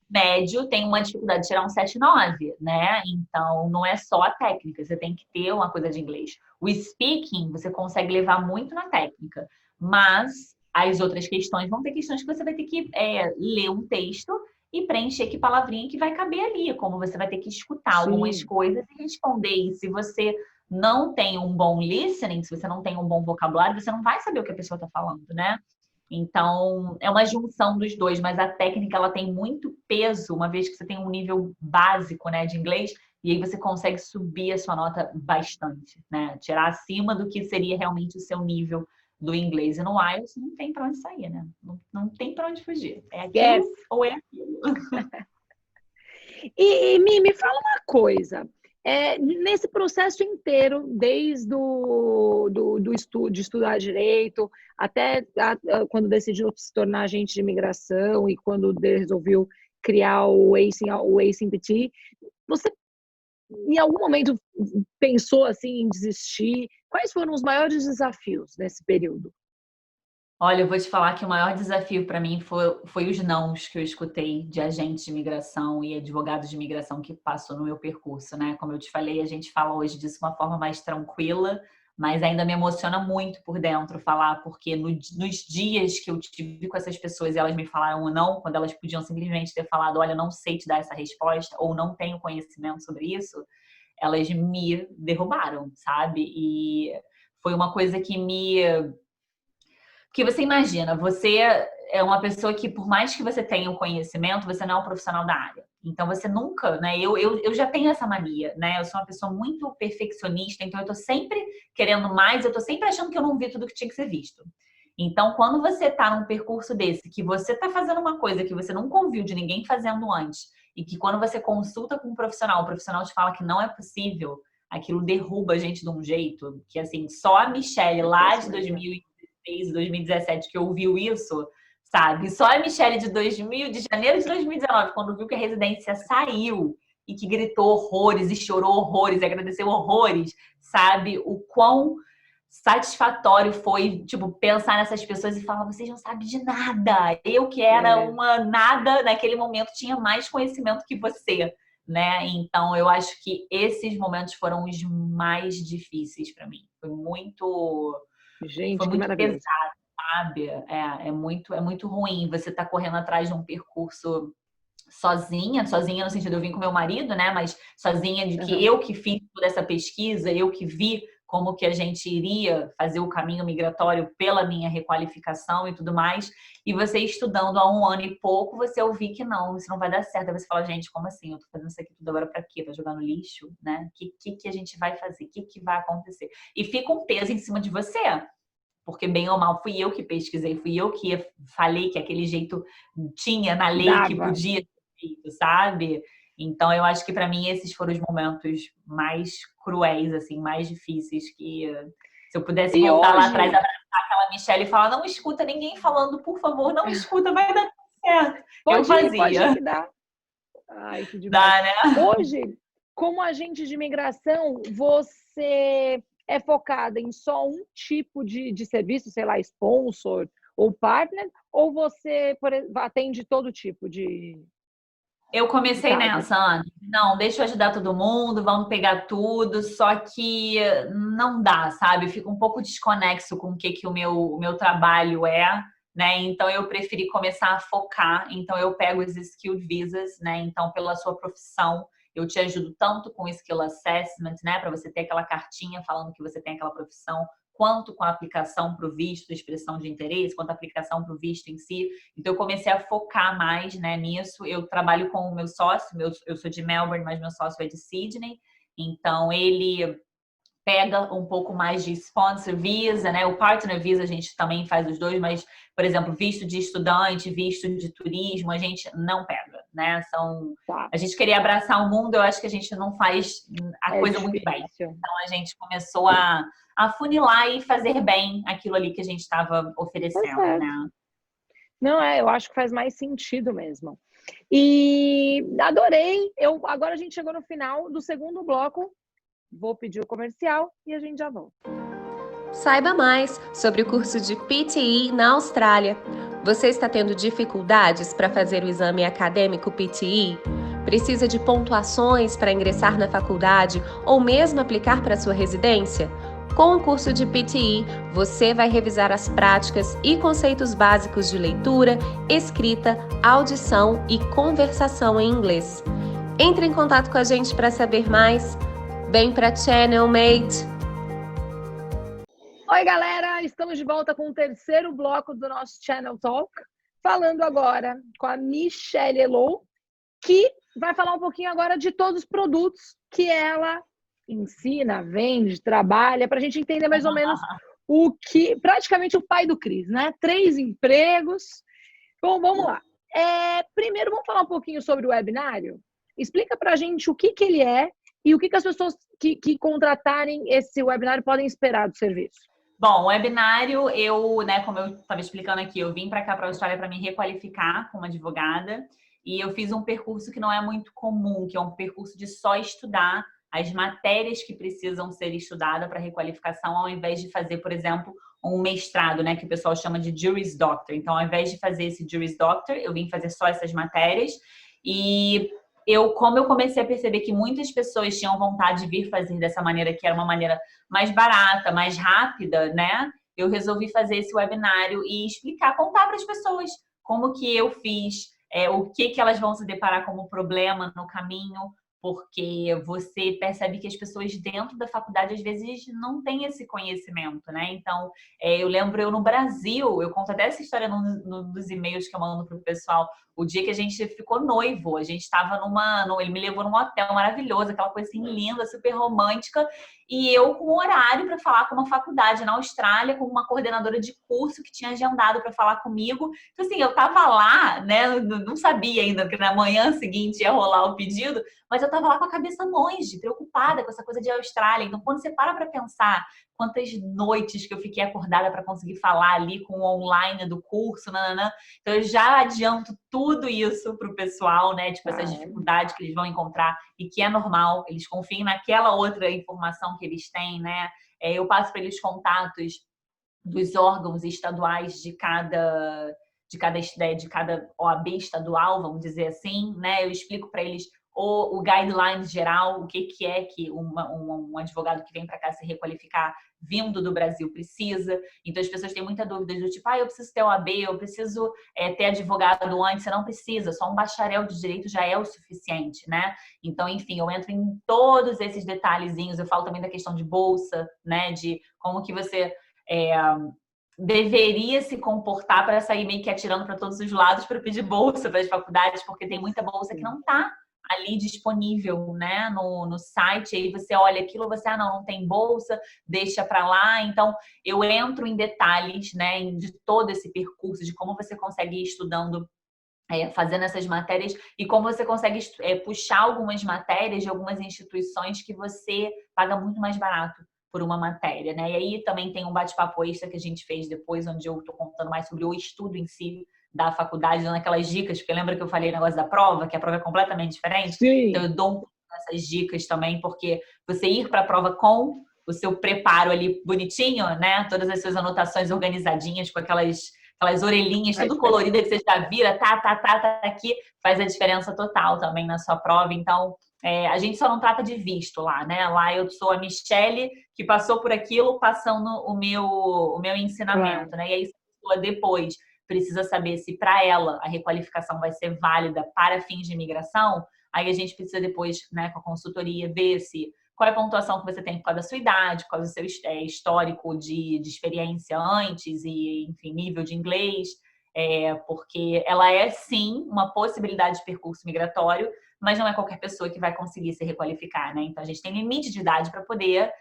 médio tem uma dificuldade de tirar um 7/9, né? Então, não é só a técnica, você tem que ter uma coisa de inglês. O speaking, você consegue levar muito na técnica, mas as outras questões vão ter questões que você vai ter que ler um texto e preencher que palavrinha que vai caber ali, como você vai ter que escutar algumas coisas e responder. E se você não tem um bom listening, se você não tem um bom vocabulário, você não vai saber o que a pessoa está falando, né? Então, é uma junção dos dois, mas a técnica, ela tem muito peso, uma vez que você tem um nível básico, né, de inglês, e aí você consegue subir a sua nota bastante, né? Tirar acima do que seria realmente o seu nível do inglês. E no IELTS não tem para onde sair, né? Não tem para onde fugir. É aquilo ou é aquilo. E me fala uma coisa. Nesse processo inteiro, desde de estudar direito, até quando decidiu se tornar agente de imigração e quando resolveu criar o ACE PT, você em algum momento pensou assim em desistir? Quais foram os maiores desafios nesse período? Olha, eu vou te falar que o maior desafio para mim foi os nãos que eu escutei de agentes de imigração e advogados de imigração que passou no meu percurso, né? Como eu te falei, a gente fala hoje disso de uma forma mais tranquila, mas ainda me emociona muito por dentro falar, porque nos dias que eu tive com essas pessoas e elas me falaram não, quando elas podiam simplesmente ter falado, olha, não sei te dar essa resposta ou não tenho conhecimento sobre isso, elas me derrubaram, sabe? E foi uma coisa que Porque você imagina, você é uma pessoa que, por mais que você tenha um conhecimento, você não é um profissional da área. Então, você nunca, né? Eu já tenho essa mania, né? Eu sou uma pessoa muito perfeccionista, então eu tô sempre querendo mais, eu tô sempre achando que eu não vi tudo que tinha que ser visto. Então, quando você tá num percurso desse, que você tá fazendo uma coisa que você nunca ouviu de ninguém fazendo antes, e que quando você consulta com um profissional, o profissional te fala que não é possível, aquilo derruba a gente de um jeito que, assim, só a Michelle lá de 2017 que ouviu isso, sabe? Só a Michelle de janeiro de 2019, quando viu que a residência saiu e que gritou horrores e chorou horrores, e agradeceu horrores, sabe? O quão satisfatório foi, tipo, pensar nessas pessoas e falar, vocês não sabem de nada. Eu que era uma nada, naquele momento, tinha mais conhecimento que você, né? Então, eu acho que esses momentos foram os mais difíceis para mim. Foi muito maravilhoso. pesado, sabe? É muito ruim. Você tá correndo atrás de um percurso sozinha no sentido de eu vim com meu marido, né? Mas sozinha de que eu que fiz toda essa pesquisa, eu que vi como que a gente iria fazer o caminho migratório pela minha requalificação e tudo mais. E você estudando há 1 ano e pouco, você ouvir que não, isso não vai dar certo. Aí você fala, gente, como assim? Eu tô fazendo isso aqui tudo agora pra quê? Pra jogar no lixo, né? O que a gente vai fazer? O que vai acontecer? E fica um peso em cima de você. Porque, bem ou mal, fui eu que pesquisei, fui eu que falei que aquele jeito tinha na lei que podia ser feito, sabe? Então, eu acho que para mim esses foram os momentos mais cruéis, assim, mais difíceis, que se eu pudesse voltar lá atrás, abraçar aquela Michelle e falar, não escuta ninguém falando, por favor, não escuta, vai dar tudo certo. Eu fazia. Pode dar. Ai, que demais. Dá, né? Hoje, como agente de imigração, você é focada em só um tipo de serviço, sei lá, sponsor ou partner, ou você atende todo tipo de... Eu comecei nessa, Ana. Não, deixa eu ajudar todo mundo, vamos pegar tudo, só que não dá, sabe? Fica um pouco desconexo com o que o meu trabalho é, né? Então, eu preferi começar a focar. Então, eu pego os skilled visas, né? Então, pela sua profissão, eu te ajudo tanto com o skill assessment, né? Para você ter aquela cartinha falando que você tem aquela profissão, quanto com a aplicação para o visto, expressão de interesse, quanto a aplicação para o visto em si. Então, eu comecei a focar mais, né, nisso. Eu trabalho com o meu sócio, eu sou de Melbourne, mas meu sócio é de Sydney. Então, ele pega um pouco mais de sponsor visa, né? O partner visa a gente também faz os dois, mas, por exemplo, visto de estudante, visto de turismo, a gente não pega, né? A gente queria abraçar o mundo, eu acho que a gente não faz a coisa muito bem. Então, a gente começou a funilar e fazer bem aquilo ali que a gente estava oferecendo, né? Não, eu acho que faz mais sentido mesmo. E adorei. Agora a gente chegou no final do segundo bloco. Vou pedir o comercial e a gente já volta. Saiba mais sobre o curso de PTE na Austrália. Você está tendo dificuldades para fazer o exame acadêmico PTE? Precisa de pontuações para ingressar na faculdade ou mesmo aplicar para sua residência? Com o curso de PTE, você vai revisar as práticas e conceitos básicos de leitura, escrita, audição e conversação em inglês. Entre em contato com a gente para saber mais. Vem para Channel Mate! Oi, galera! Estamos de volta com o terceiro bloco do nosso Channel Talk, falando agora com a Michelle Elou, que vai falar um pouquinho agora de todos os produtos que ela ensina, vende, trabalha, para a gente entender mais ou menos praticamente o pai do Cris, né? 3 empregos. Bom, vamos lá. Primeiro, vamos falar um pouquinho sobre o webinário? Explica para a gente o que ele é e o que as pessoas que contratarem esse webinário podem esperar do serviço. Bom, o webinário, como eu estava explicando aqui, eu vim para cá, para a Austrália, para me requalificar como advogada, e eu fiz um percurso que não é muito comum, que é um percurso de só estudar as matérias que precisam ser estudadas para requalificação, ao invés de fazer, por exemplo, um mestrado, né, que o pessoal chama de Juris Doctor. Então, ao invés de fazer esse Juris Doctor, eu vim fazer só essas matérias, e como eu comecei a perceber que muitas pessoas tinham vontade de vir fazer dessa maneira, que era uma maneira mais barata, mais rápida, né? Eu resolvi fazer esse webinário e explicar, contar para as pessoas como que eu fiz, o que elas vão se deparar como problema no caminho, porque você percebe que as pessoas dentro da faculdade às vezes não têm esse conhecimento, né? Então, eu lembro eu no Brasil, eu conto até essa história nos e-mails que eu mando pro pessoal, o dia que a gente ficou noivo, a gente estava ele me levou num hotel maravilhoso, aquela coisa assim linda, super romântica, e eu com horário para falar com uma faculdade na Austrália, com uma coordenadora de curso que tinha agendado para falar comigo. Então, assim, eu tava lá, né? Não sabia ainda que na manhã seguinte ia rolar o pedido, mas eu tava lá com a cabeça longe, preocupada com essa coisa de Austrália. Então, quando você para pensar quantas noites que eu fiquei acordada para conseguir falar ali com o online do curso, nananã. Então, eu já adianto tudo isso pro pessoal, né? Tipo, essas dificuldades que eles vão encontrar e que é normal, eles confiem naquela outra informação que eles têm, né? Eu passo para eles contatos dos órgãos estaduais de cada OAB estadual, vamos dizer assim, né? Eu explico para eles o guideline geral, o que é que um advogado que vem para cá se requalificar vindo do Brasil precisa. Então, as pessoas têm muita dúvida do tipo, eu preciso ter OAB, eu preciso ter advogado antes. Você não precisa, só um bacharel de direito já é o suficiente, né? Então, enfim, eu entro em todos esses detalhezinhos. Eu falo também da questão de bolsa, né? De como que você deveria se comportar para sair meio que atirando para todos os lados para pedir bolsa para as faculdades, porque tem muita bolsa que não está ali disponível, né, no site. Aí você olha aquilo, você, não tem bolsa, deixa para lá. Então, eu entro em detalhes, né, de todo esse percurso, de como você consegue ir estudando, fazendo essas matérias, e como você consegue puxar algumas matérias de algumas instituições que você paga muito mais barato por uma matéria, né? E aí também tem um bate-papo extra que a gente fez depois, onde eu estou contando mais sobre o estudo em si da faculdade, dando aquelas dicas, porque lembra que eu falei o negócio da prova, que a prova é completamente diferente? Sim. Então eu dou essas dicas também, porque você ir para a prova com o seu preparo ali bonitinho, né? Todas as suas anotações organizadinhas, com aquelas orelhinhas, tudo colorida, que você já vira, tá aqui, faz a diferença total também na sua prova. Então, a gente só não trata de visto lá, né? Lá eu sou a Michelle, que passou por aquilo, passando o meu ensinamento, né? E aí, se a pessoa depois precisa saber se para ela a requalificação vai ser válida para fins de imigração, aí a gente precisa depois, né, com a consultoria, ver qual é a pontuação que você tem por causa da sua idade, por causa do seu histórico de experiência antes e, enfim, nível de inglês, porque ela é, sim, uma possibilidade de percurso migratório, mas não é qualquer pessoa que vai conseguir se requalificar, né? Então, a gente tem limite de idade para poder,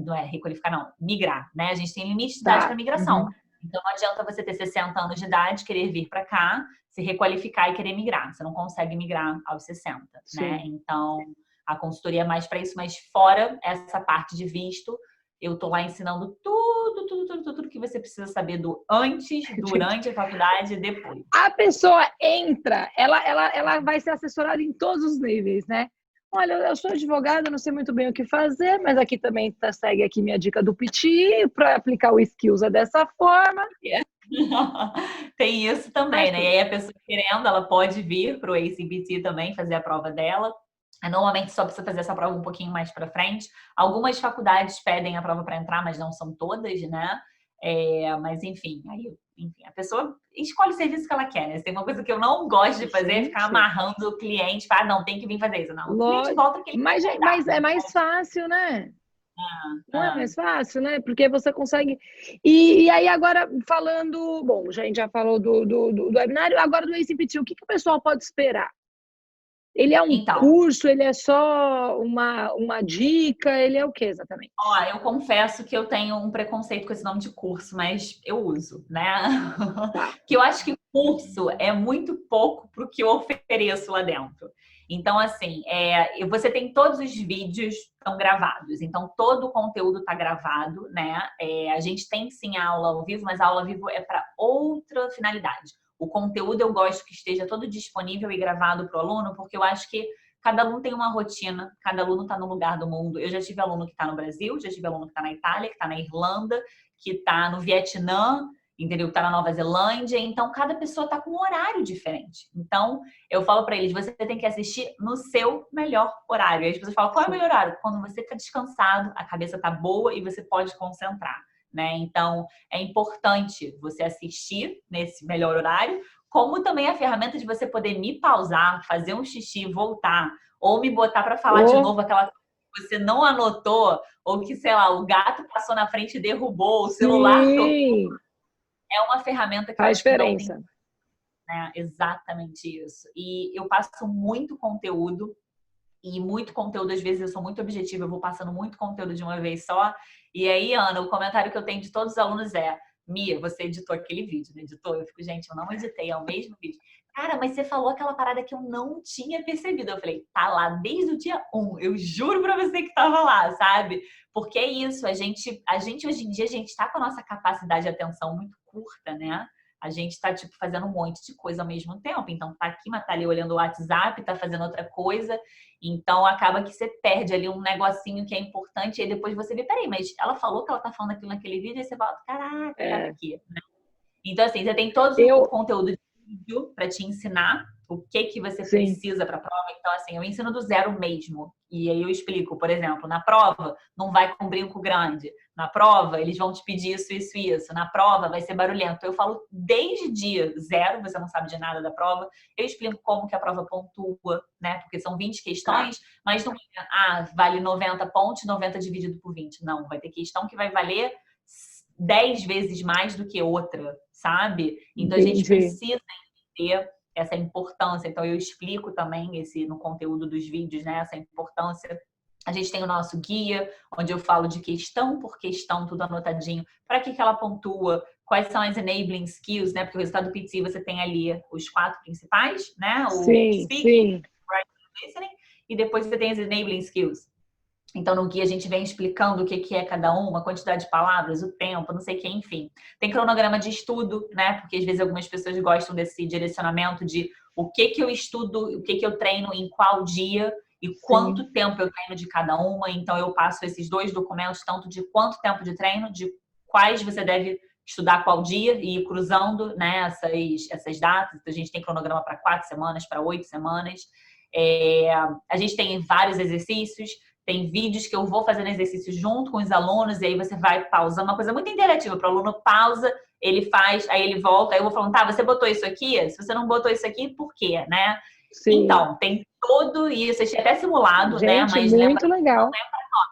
não é requalificar, não, migrar, né? A gente tem limite de idade para migração. Então, não adianta você ter 60 anos de idade, querer vir para cá, se requalificar e querer migrar. Você não consegue migrar aos 60, né? Então, a consultoria é mais para isso, mas fora essa parte de visto, eu tô lá ensinando tudo que você precisa saber do antes, durante a faculdade e depois. A pessoa entra, ela vai ser assessorada em todos os níveis, né? Olha, eu sou advogada, não sei muito bem o que fazer, mas aqui também segue aqui minha dica do PT, para aplicar o skills dessa forma. Tem isso também, né? E aí a pessoa querendo, ela pode vir para o ACPT também, fazer a prova dela. Normalmente só precisa fazer essa prova um pouquinho mais para frente. Algumas faculdades pedem a prova para entrar, mas não são todas, né? Mas enfim, a pessoa escolhe o serviço que ela quer, né? Tem uma coisa que eu não gosto de fazer, é ficar amarrando o cliente para não, tem que vir fazer isso. Não, o cliente volta que ele mas é mais fácil, né? Não é mais fácil, né? Porque você consegue... E aí agora, falando... Bom, a gente já falou do webinário, agora do ACPT, o que o pessoal pode esperar? Ele é um curso, ele é só uma dica, ele é o que exatamente? Eu confesso que eu tenho um preconceito com esse nome de curso, mas eu uso, né? Que eu acho que curso é muito pouco para o que eu ofereço lá dentro. Então, assim, você tem todos os vídeos estão gravados, então todo o conteúdo está gravado, né? A gente tem sim a aula ao vivo, mas a aula ao vivo é para outra finalidade. O conteúdo eu gosto que esteja todo disponível e gravado para o aluno, porque eu acho que cada aluno tem uma rotina, cada aluno está num lugar do mundo. Eu já tive aluno que está no Brasil, já tive aluno que está na Itália, que está na Irlanda, que está no Vietnã, entendeu? Que está na Nova Zelândia. Então, cada pessoa está com um horário diferente. Então, eu falo para eles, você tem que assistir no seu melhor horário. E as pessoas falam, qual é o melhor horário? Quando você está descansado, a cabeça está boa e você pode concentrar. Né? Então, é importante você assistir nesse melhor horário, como também a ferramenta de você poder me pausar, fazer um xixi, voltar, ou me botar para falar de novo aquela coisa que você não anotou, ou que, sei lá, o gato passou na frente e derrubou, o celular tocou. É uma ferramenta que faz eu acho que diferença. não tem, né? Exatamente isso. E eu passo muito conteúdo, e muito conteúdo, às vezes eu sou muito objetiva, eu vou passando muito conteúdo de uma vez só. E aí, Ana, o comentário que eu tenho de todos os alunos é: Mia, você editou aquele vídeo, não editou? Eu fico, gente, eu não editei, é o mesmo vídeo. Cara, mas você falou aquela parada que eu não tinha percebido. Eu falei, tá lá desde o dia 1, eu juro pra você que tava lá, sabe? Porque é isso, a gente hoje em dia, a gente tá com a nossa capacidade de atenção muito curta, né? A gente tá, tipo, fazendo um monte de coisa ao mesmo tempo. Então, tá aqui, mas tá ali olhando o WhatsApp, tá fazendo outra coisa. Então, acaba que você perde ali um negocinho que é importante. E aí depois você vê, peraí, mas ela falou que ela tá falando aquilo naquele vídeo. E você fala, caraca, tá aqui, né? Então, assim, você tem todo o conteúdo de vídeo para te ensinar o que você precisa para a prova. Então, assim, eu ensino do zero mesmo. E aí eu explico, por exemplo, na prova não vai com brinco grande. Na prova eles vão te pedir isso, isso e isso. Na prova vai ser barulhento. Eu falo desde dia zero, você não sabe de nada da prova. Eu explico como que a prova pontua, né? Porque são 20 questões, mas não vale 90 pontos, 90 dividido por 20. Não, vai ter questão que vai valer 10 vezes mais do que outra, sabe? Então, a gente precisa entender essa importância. Então, eu explico também no conteúdo dos vídeos, né? Essa importância. A gente tem o nosso guia, onde eu falo de questão por questão, tudo anotadinho. Para que ela pontua? Quais são as enabling skills, né? Porque o resultado do PT você tem ali os 4 principais, né? O speaking, writing, listening, e depois você tem as enabling skills. Então, no guia a gente vem explicando o que é cada uma, a quantidade de palavras, o tempo, não sei o que, enfim. Tem cronograma de estudo, né? Porque às vezes algumas pessoas gostam desse direcionamento de o que eu estudo, o que eu treino em qual dia e quanto tempo eu treino de cada uma. Então, eu passo esses 2 documentos, tanto de quanto tempo de treino, de quais você deve estudar qual dia e ir cruzando, né, essas datas. Então, a gente tem cronograma para 4 semanas, para 8 semanas. A gente tem vários exercícios. Tem vídeos que eu vou fazendo exercício junto com os alunos e aí você vai pausando. Uma coisa muito interativa. Para o aluno pausa, ele faz, aí ele volta. Aí eu vou falando, tá, você botou isso aqui? Se você não botou isso aqui, por quê, né? Sim. Então, tem tudo isso. Achei até simulado, gente, né? Mas muito legal. Não é para nós,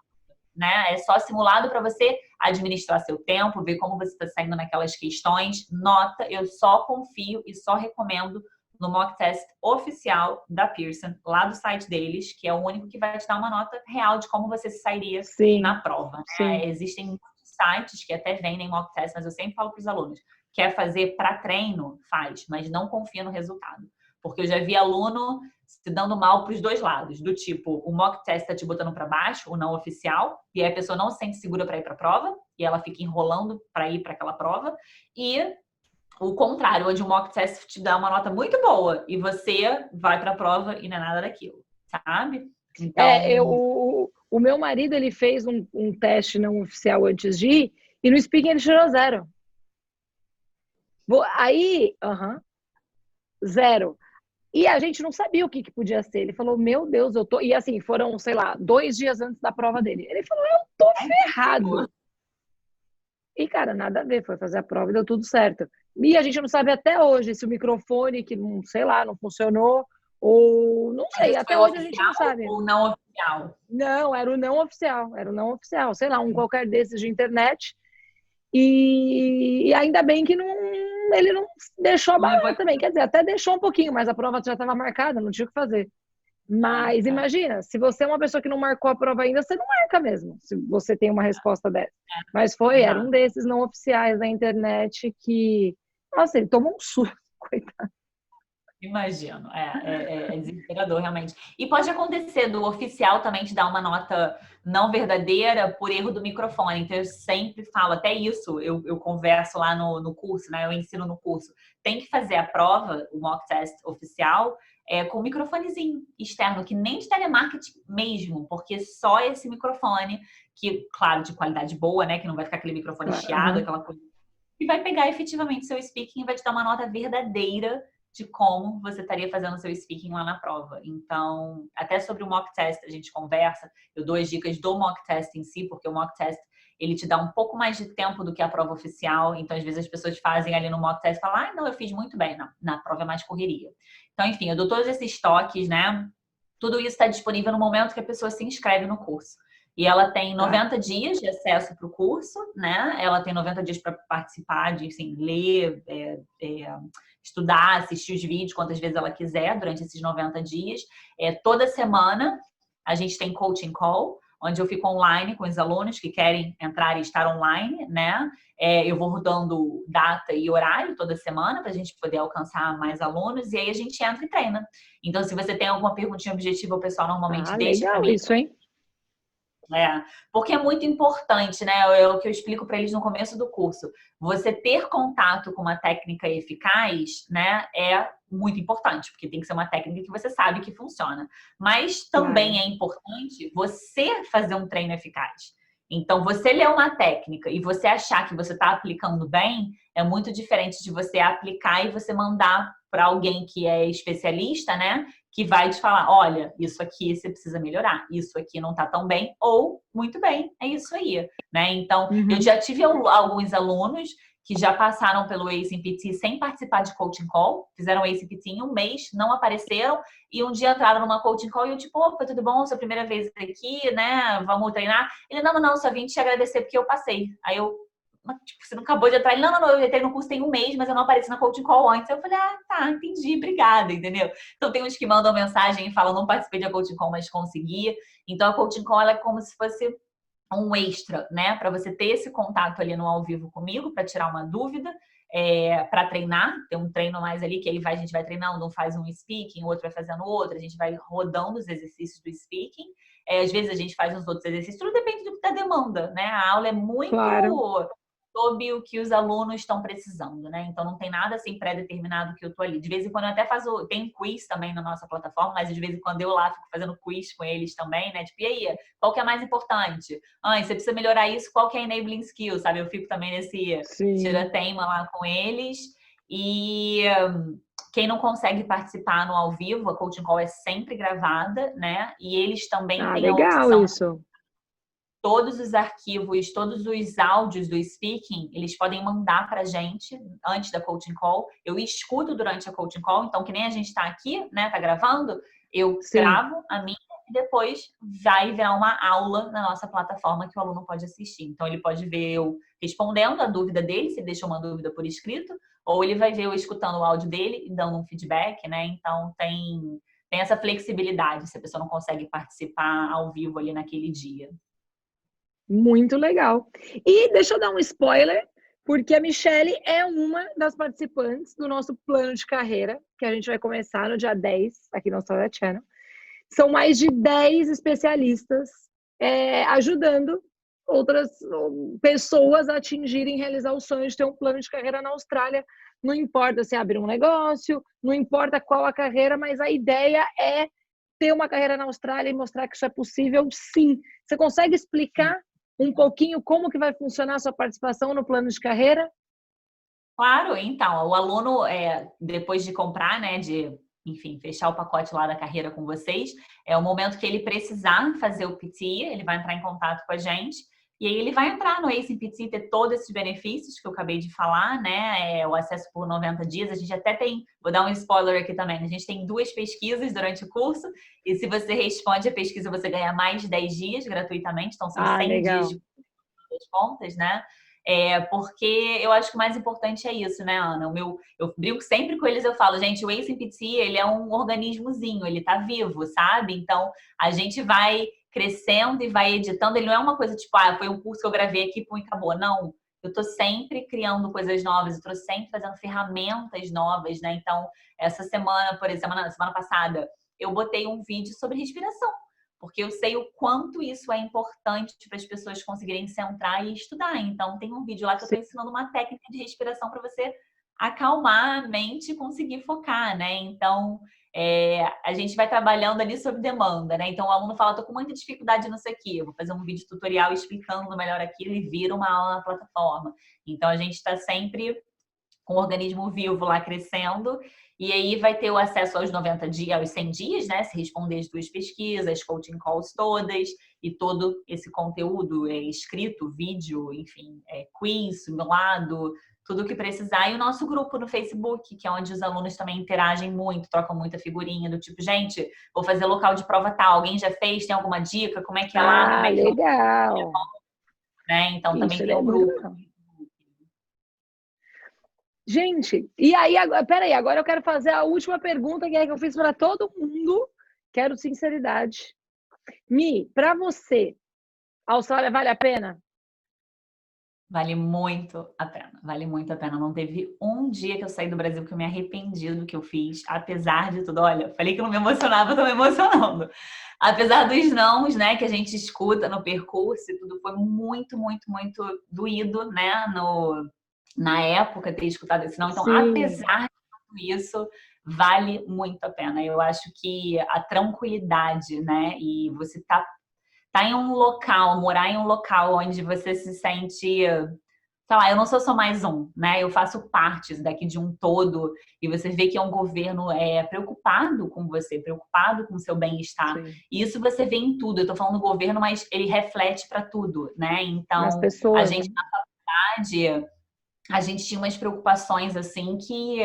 né? É só simulado para você administrar seu tempo, ver como você está saindo naquelas questões. Nota, eu só confio e só recomendo no mock test oficial da Pearson, lá do site deles, que é o único que vai te dar uma nota real de como você se sairia na prova. Né? Existem muitos sites que até vendem mock test, mas eu sempre falo para os alunos, quer fazer para treino? Faz, mas não confia no resultado. Porque eu já vi aluno se dando mal para os dois lados, do tipo, o mock test está te botando para baixo, o não oficial, e aí a pessoa não se sente segura para ir para a prova, e ela fica enrolando para ir para aquela prova, e o contrário, onde o mock test te dá uma nota muito boa e você vai para a prova e não é nada daquilo, sabe? Então... o meu marido, ele fez um teste não oficial antes de ir e no speaking ele tirou 0. Aí, 0. E a gente não sabia o que podia ser. Ele falou, meu Deus, eu tô... E assim, foram, sei lá, 2 dias antes da prova dele. Ele falou, eu tô ferrado. E, cara, nada a ver. Foi fazer a prova e deu tudo certo. E a gente não sabe até hoje se o microfone, que não, sei lá, não funcionou, ou não sei, até hoje a gente não sabe. Ou não oficial? Não, era o não oficial, sei lá, um qualquer desses de internet. E ainda bem que ele não deixou abalar também, quer dizer, até deixou um pouquinho, mas a prova já estava marcada, não tinha o que fazer. Mas imagina, se você é uma pessoa que não marcou a prova ainda, você não marca mesmo, se você tem uma resposta dessa. Mas era um desses não oficiais da internet que, nossa, ele tomou um susto, coitado. Imagino, é desesperador realmente. E pode acontecer do oficial também te dar uma nota não verdadeira por erro do microfone. Então eu sempre falo, até isso eu converso lá no curso, né? Eu ensino no curso. Tem que fazer a prova, o mock test oficial, com um microfonezinho externo, que nem de telemarketing mesmo, porque só esse microfone, que, claro, de qualidade boa, né? Que não vai ficar aquele microfone chiado, aquela coisa, e vai pegar efetivamente seu speaking e vai te dar uma nota verdadeira de como você estaria fazendo o seu speaking lá na prova. Então, até sobre o mock test a gente conversa, eu dou as dicas do mock test em si, porque o mock test, ele te dá um pouco mais de tempo do que a prova oficial, então às vezes as pessoas fazem ali no mock test e falam, não, eu fiz muito bem, na prova é mais correria. Então, enfim, eu dou todos esses toques, né? Tudo isso está disponível no momento que a pessoa se inscreve no curso. E ela tem 90 dias de acesso para o curso, né? Ela tem 90 dias para participar, de assim, ler, estudar, assistir os vídeos quantas vezes ela quiser durante esses 90 dias. Toda semana a gente tem coaching call, onde eu fico online com os alunos que querem entrar e estar online, né? Eu vou rodando data e horário toda semana para a gente poder alcançar mais alunos, e aí a gente entra e treina. Então, se você tem alguma perguntinha objetiva, o pessoal normalmente deixa para mim. Isso, hein? Porque é muito importante, né? É o que eu explico para eles no começo do curso. Você ter contato com uma técnica eficaz, né, é muito importante, porque tem que ser uma técnica que você sabe que funciona. Mas também é importante você fazer um treino eficaz. Então, você ler uma técnica e você achar que você está aplicando bem, é muito diferente de você aplicar e você mandar para alguém que é especialista, né? Que vai te falar, olha, isso aqui você precisa melhorar, isso aqui não tá tão bem, ou muito bem, é isso aí, né? Então, eu já tive alguns alunos que já passaram pelo ACE em PT sem participar de coaching call, fizeram ACE em PT em um mês, não apareceram, e um dia entraram numa coaching call e eu tipo, opa, tudo bom? Sua primeira vez aqui, né? Vamos treinar? Ele, não, só vim te agradecer porque eu passei. Aí eu, tipo, você não acabou de entrar? Ele, não, eu entrei no curso tem um mês, mas eu não apareci na coaching call antes. Eu falei, tá, entendi, obrigada, entendeu? Então tem uns que mandam mensagem e falam, não participei da coaching call, mas consegui. Então a coaching call ela é como se fosse um extra, né? Para você ter esse contato ali no ao vivo comigo, para tirar uma dúvida, para treinar, tem um treino mais ali, que aí a gente vai treinando, um faz um speaking, o outro vai fazendo outro, a gente vai rodando os exercícios do speaking. Às vezes a gente faz uns outros exercícios, tudo depende da demanda, né? A aula é muito sobre o que os alunos estão precisando, né? Então não tem nada assim pré-determinado que eu tô ali. De vez em quando eu até tem quiz também na nossa plataforma, mas de vez em quando eu lá fico fazendo quiz com eles também, né? Tipo, e aí, qual que é mais importante? Você precisa melhorar isso, qual que é a enabling skill, sabe? Eu fico também nesse tira-teima lá com eles. E quem não consegue participar no ao vivo, a coaching call é sempre gravada, né? E eles também têm a opção. Isso. Todos os arquivos, todos os áudios do speaking, eles podem mandar pra gente antes da coaching call. Eu escuto durante a coaching call, então que nem a gente tá aqui, né, tá gravando, eu gravo a minha e depois vai virar uma aula na nossa plataforma que o aluno pode assistir. Então ele pode ver eu respondendo a dúvida dele, se ele deixou uma dúvida por escrito, ou ele vai ver eu escutando o áudio dele e dando um feedback, né? Então tem essa flexibilidade se a pessoa não consegue participar ao vivo ali naquele dia. Muito legal. E deixa eu dar um spoiler, porque a Michelle é uma das participantes do nosso plano de carreira, que a gente vai começar no dia 10, aqui no Austrália Channel. São mais de 10 especialistas ajudando outras pessoas a atingirem, realizar o sonho de ter um plano de carreira na Austrália. Não importa se abrir um negócio, não importa qual a carreira, mas a ideia é ter uma carreira na Austrália e mostrar que isso é possível, sim. Você consegue explicar um pouquinho como que vai funcionar a sua participação no plano de carreira? Claro, então, o aluno, depois de comprar, né, enfim, fechar o pacote lá da carreira com vocês, é o momento que ele precisar fazer o PT, ele vai entrar em contato com a gente, e aí ele vai entrar no ACE em PT, ter todos esses benefícios que eu acabei de falar, né, o acesso por 90 dias, a gente até tem, vou dar um spoiler aqui também, a gente tem 2 pesquisas durante o curso, e se você responde a pesquisa, você ganha mais 10 dias gratuitamente, então são 100 dias de contas, né? Porque eu acho que o mais importante é isso, né, Ana? Eu brinco sempre com eles, eu falo, gente, o ACE em PT, ele é um organismozinho, ele tá vivo, sabe? Então, a gente vai crescendo e vai editando, ele não é uma coisa tipo, foi um curso que eu gravei aqui, pum, e acabou. Não, eu tô sempre criando coisas novas, eu tô sempre fazendo ferramentas novas, né? Então, essa semana, por exemplo, semana passada, eu botei um vídeo sobre respiração, porque eu sei o quanto isso é importante para as pessoas conseguirem centrar e estudar. Então, tem um vídeo lá que eu estou ensinando uma técnica de respiração para você acalmar a mente e conseguir focar, né? Então, a gente vai trabalhando ali sob demanda, né? Então, o aluno fala, tô com muita dificuldade nisso aqui, eu vou fazer um vídeo tutorial explicando melhor aquilo e vira uma aula na plataforma. Então, a gente está sempre com o organismo vivo lá crescendo, e aí vai ter o acesso aos 90 dias, aos 100 dias, né? Se responder as 2 pesquisas, coaching calls todas, e todo esse conteúdo escrito, vídeo, enfim, quiz, simulado, tudo o que precisar. E o nosso grupo no Facebook, que é onde os alunos também interagem muito, trocam muita figurinha, do tipo, gente, vou fazer local de prova tal, alguém já fez? Tem alguma dica? Como é que é lá? Como é que legal. né? Então também Isso tem é um muito grupo. legal. Gente, e aí, peraí, agora eu quero fazer a última pergunta, que é que eu fiz para todo mundo. Quero sinceridade. Mi, para você, a Austrália vale a pena? Vale muito a pena, vale muito a pena. Não teve um dia que eu saí do Brasil que eu me arrependi do que eu fiz, apesar de tudo. Olha, falei que eu não me emocionava, tô me emocionando. Apesar dos nãos, né, que a gente escuta no percurso e tudo, foi muito, muito, muito doído, né, na época ter escutado esse não. Então, Sim. apesar de tudo isso, vale muito a pena. Eu acho que a tranquilidade, né, e você tá em um local, morar em um local onde você se sente, sei lá, eu não sou só mais um, né? Eu faço parte daqui de um todo e você vê que é um governo preocupado com você, preocupado com o seu bem-estar. Sim. E isso você vê em tudo. Eu tô falando do governo, mas ele reflete para tudo, né? Então, Nas pessoas, a gente na faculdade, a gente tinha umas preocupações assim que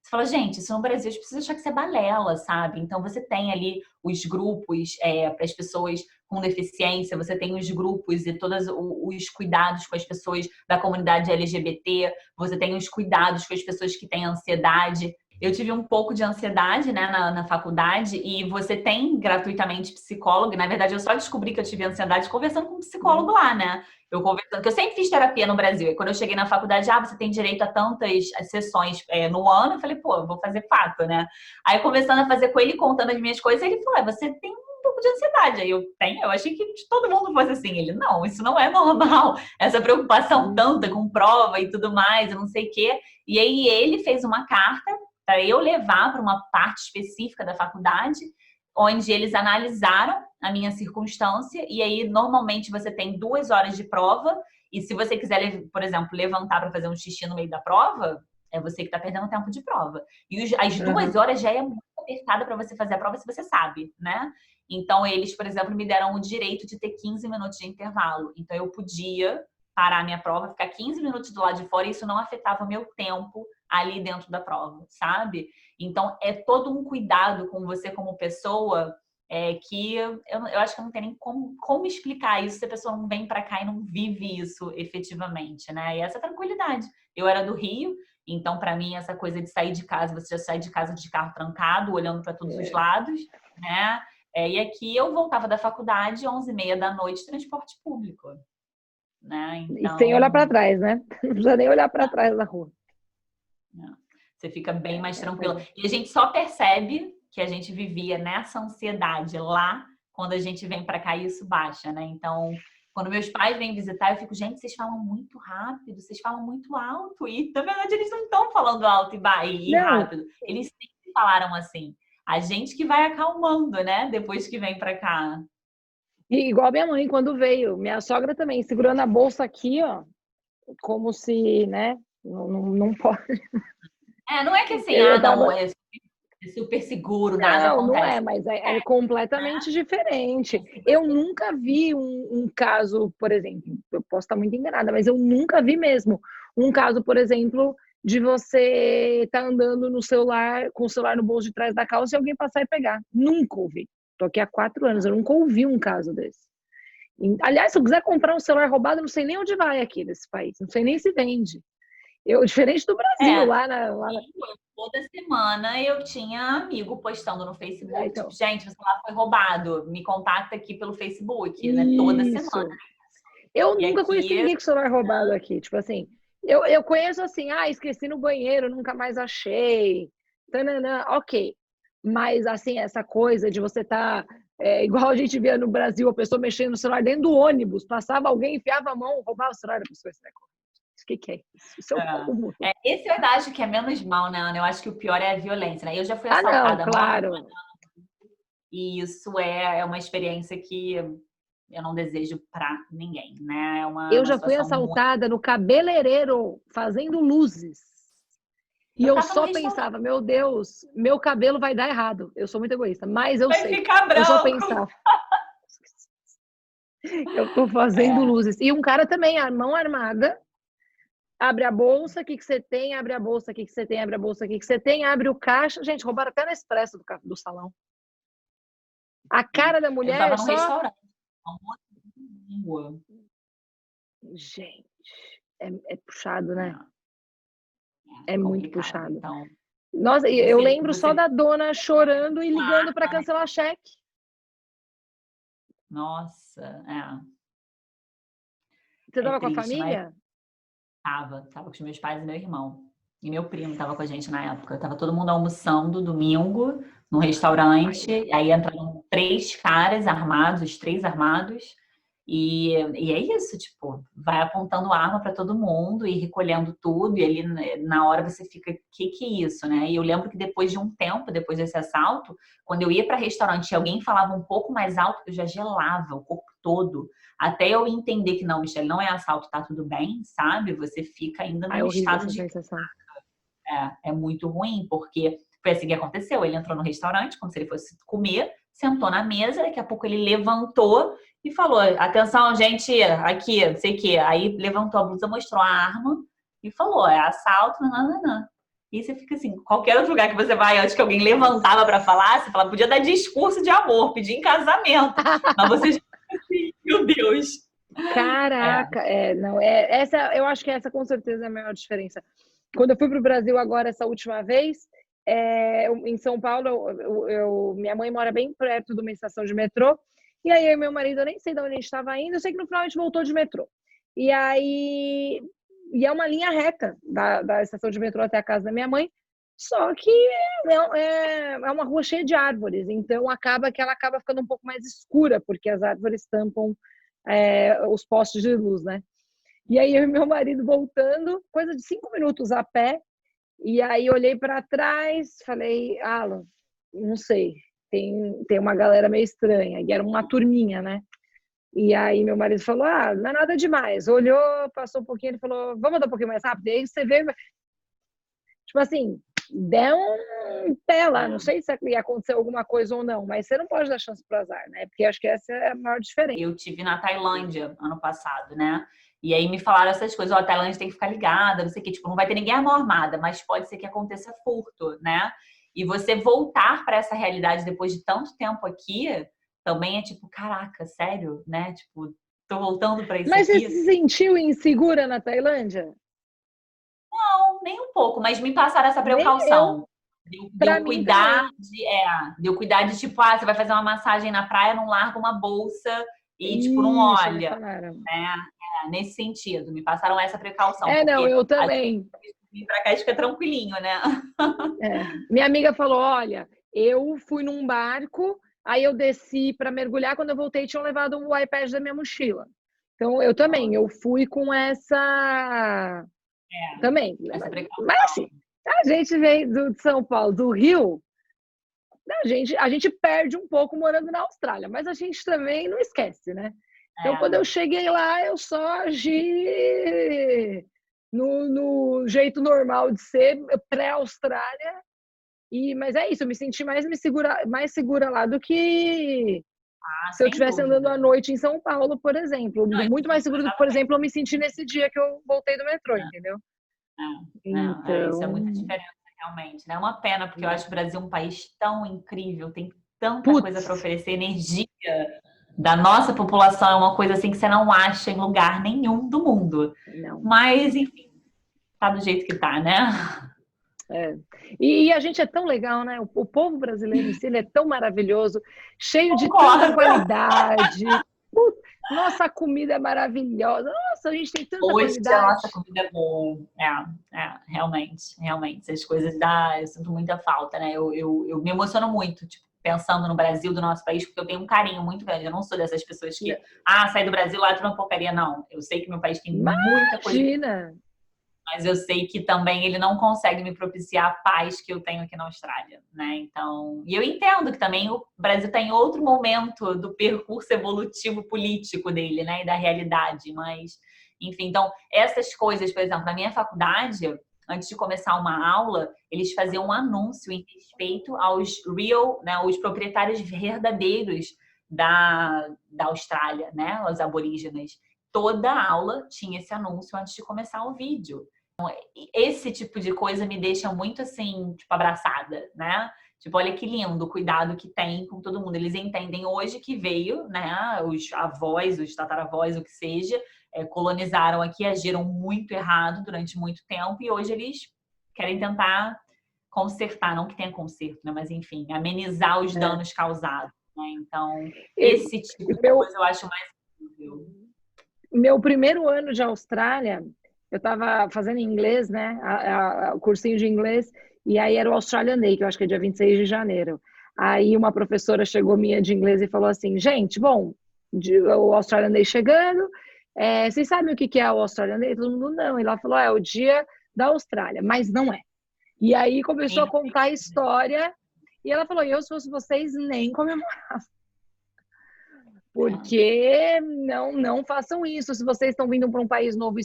você fala, gente, isso no Brasil a gente precisa achar que isso é balela, sabe? Então você tem ali os grupos para as pessoas com deficiência, você tem os grupos e todos os cuidados com as pessoas da comunidade LGBT, você tem os cuidados com as pessoas que têm ansiedade. Eu tive um pouco de ansiedade, né, na faculdade, e você tem gratuitamente psicólogo. Na verdade, eu só descobri que eu tive ansiedade conversando com um psicólogo lá, né? Eu conversando, que eu sempre fiz terapia no Brasil. E quando eu cheguei na faculdade, você tem direito a tantas sessões no ano. Eu falei, pô, eu vou fazer fato, né? Aí, conversando a fazer com ele, contando as minhas coisas, ele falou, você tem um pouco de ansiedade. Aí eu achei que todo mundo fosse assim. Ele, não, isso não é normal. Essa preocupação tanta com prova e tudo mais, eu não sei o quê. E aí, ele fez uma carta para eu levar para uma parte específica da faculdade, onde eles analisaram a minha circunstância, e aí normalmente você tem 2 horas de prova, e se você quiser, por exemplo, levantar para fazer um xixi no meio da prova, é você que está perdendo tempo de prova. E as 2 horas já é muito apertada para você fazer a prova, se você sabe, né? Então eles, por exemplo, me deram o direito de ter 15 minutos de intervalo. Então eu podia parar a minha prova, ficar 15 minutos do lado de fora, e isso não afetava o meu tempo ali dentro da prova, sabe? Então, é todo um cuidado com você como pessoa que eu acho que não tem nem como explicar isso se a pessoa não vem para cá e não vive isso efetivamente, né? E essa tranquilidade. Eu era do Rio, então, para mim, essa coisa de sair de casa, você já sai de casa de carro trancado, olhando para todos os lados, né? E aqui eu voltava da faculdade 11h30 da noite, transporte público, né? Então, e sem olhar para trás, né? Não precisa nem olhar para trás da rua. Você fica bem mais tranquila. E a gente só percebe que a gente vivia nessa ansiedade lá quando a gente vem para cá e isso baixa, né? Então, quando meus pais vêm visitar, eu fico, gente, vocês falam muito rápido, vocês falam muito alto. E, na verdade, eles não estão falando alto e rápido. Eles sempre falaram assim. A gente que vai acalmando, né? Depois que vem para cá. E igual a minha mãe, quando veio. Minha sogra também, segurando a bolsa aqui, ó. Como se, né? Não pode... Não é que assim, não, é super seguro, nada acontece. Não é, mas é completamente diferente. Eu nunca vi um caso, por exemplo, eu posso estar muito enganada, mas eu nunca vi mesmo um caso, por exemplo, de você estar andando no celular, com o celular no bolso de trás da calça e alguém passar e pegar. Nunca ouvi. Tô aqui há 4 anos, eu nunca ouvi um caso desse. Aliás, se eu quiser comprar um celular roubado, eu não sei nem onde vai aqui nesse país, não sei nem se vende. Diferente do Brasil, lá na... Toda semana eu tinha amigo postando no Facebook, tipo, gente, o celular foi roubado, me contacta aqui pelo Facebook, né? Toda semana. Eu nunca conheci ninguém com celular roubado aqui, tipo assim, eu conheço assim, esqueci no banheiro, nunca mais achei, tananã, ok, mas assim, essa coisa de você igual a gente via no Brasil, a pessoa mexendo no celular dentro do ônibus, passava alguém, enfiava a mão, roubava o celular da pessoa, o que é isso? Isso é um cúmulo. Esse eu acho que é menos mal, né, Ana? Eu acho que o pior é a violência, né? Eu já fui assaltada. Não, claro. E isso é uma experiência que eu não desejo pra ninguém, né? Eu já fui assaltada no cabeleireiro, fazendo luzes. E eu só pensava, meu Deus, meu cabelo vai dar errado. Eu sou muito egoísta, mas eu sei. Vai ficar branco. Eu só pensava. Eu tô fazendo luzes. E um cara também, a mão armada, abre a bolsa, o que você tem, abre a bolsa, o que você tem, abre a bolsa, o que você tem, abre o caixa. Gente, roubaram até no expresso do salão. A cara da Eu mulher estava num só... restaurante, almoço de domingo. Gente, é puxado, né? É É muito complicado. puxado. Então, Nossa, eu lembro só você... da dona chorando e ligando para cancelar cheque. Nossa, Você é estava com a triste, mas família? tava com os meus pais e meu irmão. E meu primo tava com a gente na época. Tava todo mundo almoçando domingo num restaurante. E aí entraram 3 caras armados, os 3 armados. E é isso, tipo, vai apontando arma para todo mundo e recolhendo tudo. E ali na hora você fica, que é isso, né? E eu lembro que depois de um tempo, depois desse assalto, quando eu ia para restaurante e alguém falava um pouco mais alto, eu já gelava o corpo todo. Até eu entender que não, Michelle, não é assalto, tá tudo bem, sabe? Você fica ainda É num horrível estado essa de... sensação. É muito ruim, porque foi assim que aconteceu. Ele entrou no restaurante, como se ele fosse comer, sentou na mesa, daqui a pouco ele levantou e falou: atenção, gente, aqui, não sei o quê. Aí levantou a blusa, mostrou a arma e falou: é assalto, não. E você fica assim, qualquer outro lugar que você vai, antes que alguém levantava para falar, você fala, podia dar discurso de amor, pedir em casamento. Mas você já fica assim, meu Deus. Caraca, essa, eu acho que essa com certeza é a maior diferença. Quando eu fui para o Brasil agora, essa última vez, em São Paulo, minha mãe mora bem perto de uma estação de metrô, e aí eu e meu marido, eu nem sei de onde a gente estava indo, eu sei que no final a gente voltou de metrô. E aí, é uma linha reta da estação de metrô até a casa da minha mãe, só que é uma rua cheia de árvores, então ela acaba ficando um pouco mais escura, porque as árvores tampam os postes de luz, né? E aí eu e meu marido voltando, coisa de 5 minutos a pé, e aí olhei para trás, falei, Alan, não sei, tem uma galera meio estranha, e era uma turminha, né? E aí meu marido falou, não é nada demais. Olhou, passou um pouquinho, ele falou, vamos andar um pouquinho mais rápido? E aí você vê, tipo assim, deu um pé lá, não sei se ia acontecer alguma coisa ou não, mas você não pode dar chance pro azar, né? Porque acho que essa é a maior diferença. Eu tive na Tailândia ano passado, né? E aí me falaram essas coisas, a Tailândia tem que ficar ligada, não sei o que, tipo, não vai ter ninguém armada, mas pode ser que aconteça furto, né? E você voltar para essa realidade depois de tanto tempo aqui, também é tipo, caraca, sério, né? Tipo, tô voltando para isso mas aqui. Mas você se sentiu insegura na Tailândia? Não, nem um pouco, mas me passaram essa precaução. De eu cuidar de, tipo, você vai fazer uma massagem na praia, não larga uma bolsa e, tipo, não olha. Né? Nesse sentido, me passaram essa precaução. Não, eu também. Vir pra cá e fica tranquilinho, né? Minha amiga falou, olha, eu fui num barco, aí eu desci para mergulhar, quando eu voltei tinham levado o iPad da minha mochila. Então, eu também, eu fui com essa... também. Essa precaução. Mas assim, a gente veio de São Paulo, do Rio, a gente perde um pouco morando na Austrália, mas a gente também não esquece, né? Então, quando eu cheguei lá, eu só agi no jeito normal de ser, pré-Austrália. Mas é isso, eu me senti mais segura lá do que se eu estivesse andando à noite em São Paulo, por exemplo. Muito mais segura do que, por exemplo, eu me senti nesse dia que eu voltei do metrô, entendeu? Isso é muita diferença, realmente. É uma pena, porque eu acho o Brasil um país tão incrível, tem tanta coisa para oferecer, energia da nossa população é uma coisa assim que você não acha em lugar nenhum do mundo. Não. Mas, enfim, tá do jeito que tá, né? E a gente é tão legal, né? O povo brasileiro em si, ele é tão maravilhoso, cheio de tanta qualidade. Nossa, a comida é maravilhosa. Nossa, a gente tem tanta qualidade. A nossa comida é boa. Realmente. Essas coisas eu sinto muita falta, né? Eu me emociono muito, tipo, pensando no Brasil, do nosso país, porque eu tenho um carinho muito grande. Eu não sou dessas pessoas que, sai do Brasil, lá de uma porcaria, não. Eu sei que meu país tem muita coisa. Imagina! Mas eu sei que também ele não consegue me propiciar a paz que eu tenho aqui na Austrália, né? Então, e eu entendo que também o Brasil está em outro momento do percurso evolutivo político dele, né? E da realidade, mas, enfim. Então, essas coisas, por exemplo, na minha faculdade, antes de começar uma aula, eles faziam um anúncio em respeito aos os proprietários verdadeiros da Austrália, né? Os aborígenes. toda aula tinha esse anúncio antes de começar o vídeo. Então, esse tipo de coisa me deixa muito assim, tipo, abraçada, né? Tipo, olha que lindo o cuidado que tem com todo mundo. Eles entendem hoje que veio, né? Os avós, os tataravós, o que seja, colonizaram aqui, agiram muito errado durante muito tempo e hoje eles querem tentar consertar, não que tenha conserto, né? Mas enfim, amenizar os danos causados, né? Então, esse tipo de coisa eu acho mais possível. Meu primeiro ano de Austrália, eu estava fazendo inglês, né? O cursinho de inglês, e aí era o Australian Day, que eu acho que é dia 26 de janeiro. Aí uma professora chegou minha de inglês e falou assim, gente, bom, o Australian Day chegando, vocês sabem o que é o Australian Day? Todo mundo não. E ela falou, é o dia da Austrália, mas não é. E aí começou a contar a história, e ela falou, eu se fosse vocês nem comemorava. Porque não façam isso. Se vocês estão vindo para um país novo,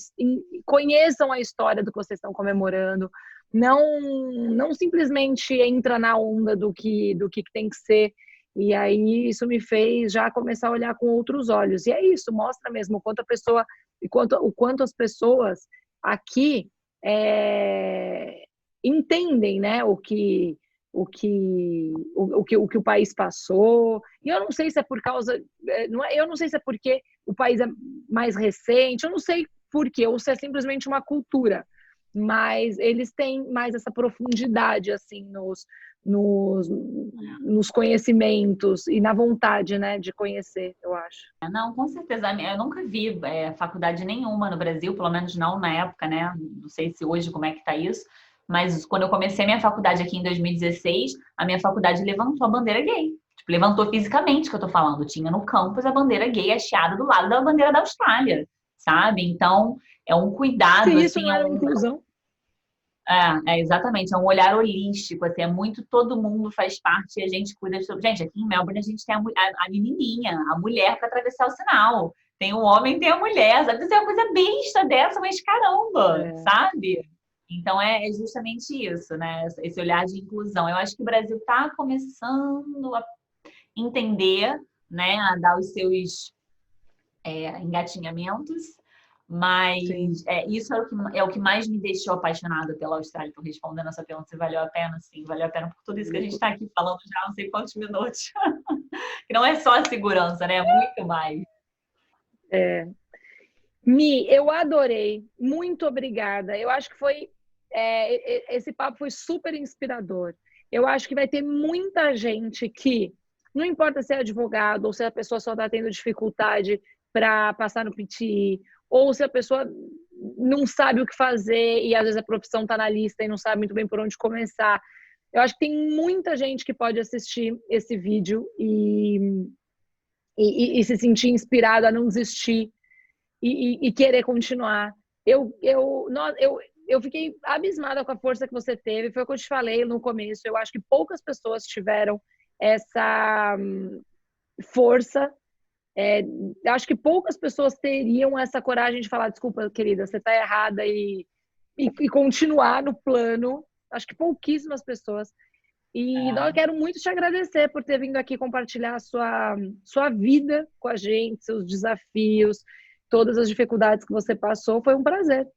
conheçam a história do que vocês estão comemorando. Não simplesmente entra na onda do que tem que ser. E aí isso me fez já começar a olhar com outros olhos. E é isso, mostra mesmo o quanto as pessoas aqui entendem, né, o que o país passou. E eu não sei se é por causa, eu não sei se é porque o país é mais recente, eu não sei por quê, ou se é simplesmente uma cultura, mas eles têm mais essa profundidade assim nos conhecimentos e na vontade, né, de conhecer, eu acho. Não, com certeza. Eu nunca vi faculdade nenhuma no Brasil, pelo menos não na época, né? Não sei se hoje como é que tá isso. Mas quando eu comecei a minha faculdade aqui em 2016, a minha faculdade levantou a bandeira gay. Tipo, levantou fisicamente, que eu tô falando. Tinha no campus a bandeira gay hasteada do lado da bandeira da Austrália, sabe? Então, é um cuidado, se isso assim... não era inclusão. Exatamente. É um olhar holístico, assim. É muito todo mundo faz parte e a gente cuida de... Gente, aqui em Melbourne a gente tem a menininha, a mulher para atravessar o sinal. Tem o homem, tem a mulher. Sabe? Isso é uma coisa besta dessa, mas caramba, sabe? Então, é justamente isso, né? Esse olhar de inclusão. Eu acho que o Brasil está começando a entender, né? A dar os seus engatinhamentos, mas isso é o que mais me deixou apaixonada pela Austrália. Estou respondendo essa pergunta se valeu a pena. Sim, valeu a pena por tudo isso que a gente está aqui falando já há não sei quantos minutos. Que não é só a segurança, né? É muito mais. Mi, eu adorei. Muito obrigada. Eu acho que esse papo foi super inspirador. Eu acho que vai ter muita gente que, não importa se é advogado ou se a pessoa só está tendo dificuldade para passar no PTE, ou se a pessoa não sabe o que fazer e às vezes a profissão está na lista e não sabe muito bem por onde começar. Eu acho que tem muita gente que pode assistir esse vídeo e se sentir inspirado a não desistir e querer continuar. Eu fiquei abismada com a força que você teve. Foi o que eu te falei no começo. Eu acho que poucas pessoas tiveram essa força. Eu acho que poucas pessoas teriam essa coragem de falar, desculpa, querida, você está errada e continuar no plano. Acho que pouquíssimas pessoas. E eu quero muito te agradecer por ter vindo aqui compartilhar a sua vida com a gente, seus desafios, todas as dificuldades que você passou. Foi um prazer.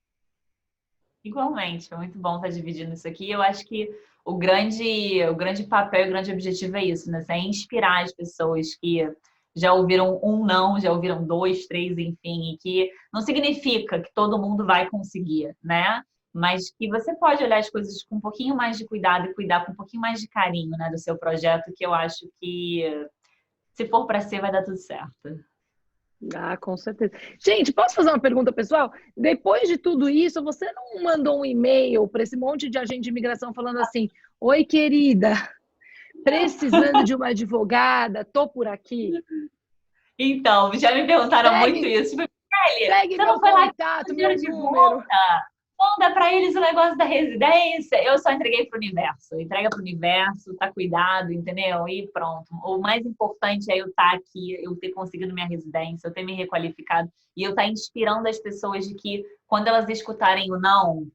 Igualmente, foi muito bom estar dividindo isso aqui. Eu acho que o grande papel, o grande objetivo é isso, né? É inspirar as pessoas que já ouviram um não, já ouviram 2, 3, enfim, e que não significa que todo mundo vai conseguir, né? Mas que você pode olhar as coisas com um pouquinho mais de cuidado e cuidar com um pouquinho mais de carinho, né, do seu projeto, que eu acho que, se for para ser, vai dar tudo certo. Com certeza. Gente, posso fazer uma pergunta pessoal? Depois de tudo isso, você não mandou um e-mail para esse monte de agente de imigração falando assim: oi, querida, precisando de uma advogada, tô por aqui? Então, já me perguntaram muito isso. Tipo, segue você meu não foi lá contato, meu meu de número. volta? Manda para eles o negócio da residência. Eu só entreguei para o universo. Entrega para o universo, tá cuidado, entendeu? E pronto. O mais importante é eu estar aqui, eu ter conseguido minha residência, eu ter me requalificado e eu estar inspirando as pessoas de que quando elas escutarem o não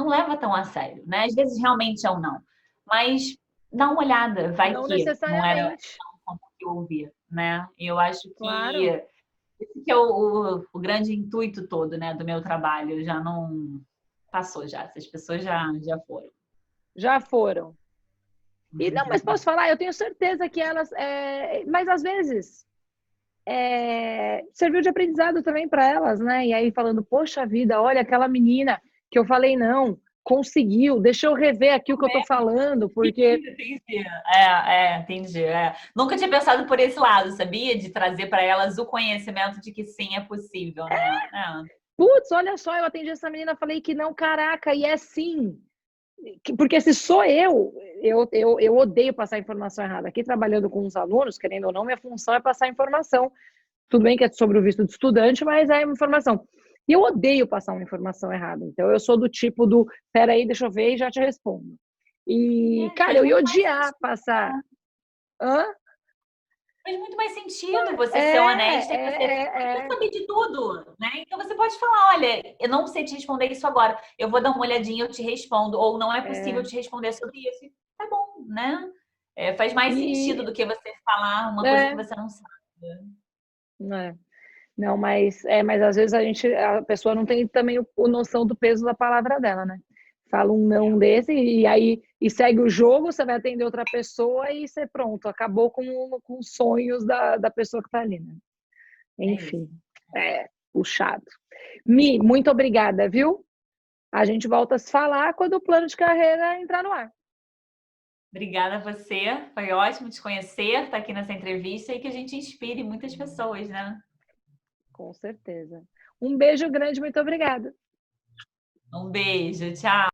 leva tão a sério, né? Às vezes realmente é um não. Mas dá uma olhada, vai não que necessariamente. não era que eu ouvi, né? Eu acho que claro. esse que é o grande intuito todo, né, do meu trabalho. Já não passou já. Essas pessoas já foram. Já foram. E não, mas posso falar, eu tenho certeza que elas... mas às vezes serviu de aprendizado também para elas, né? E aí falando, poxa vida, olha aquela menina que eu falei não, conseguiu, deixa eu rever aqui o que eu tô falando, porque... Entendi. Entendi. Nunca tinha pensado por esse lado, sabia? De trazer para elas o conhecimento de que sim, é possível, né? Putz, olha só, eu atendi essa menina, falei que não, caraca, e é sim. Porque se sou eu odeio passar informação errada. Aqui trabalhando com os alunos, querendo ou não, minha função é passar informação. Tudo bem que é sobre o visto de estudante, mas é informação. E eu odeio passar uma informação errada. Então, eu sou do tipo do, peraí, deixa eu ver e já te respondo. E, cara, eu ia odiar passar... Hã? Faz muito mais sentido você ser honesta e você saber de tudo, né? Então você pode falar, olha, eu não sei te responder isso agora, eu vou dar uma olhadinha, eu te respondo, ou não é possível te responder sobre isso. Tá bom, né? Faz mais sentido do que você falar uma coisa que você não sabe. Não, mas às vezes a pessoa não tem também a noção do peso da palavra dela, né? Fala um não desse e aí segue o jogo, você vai atender outra pessoa e você pronto, acabou com os sonhos da pessoa que tá ali, né? Enfim, puxado. Mi, muito obrigada, viu? A gente volta a se falar quando o plano de carreira entrar no ar. Obrigada a você, foi ótimo te conhecer, estar aqui nessa entrevista e que a gente inspire muitas pessoas, né? Com certeza. Um beijo grande, muito obrigada. Um beijo, tchau.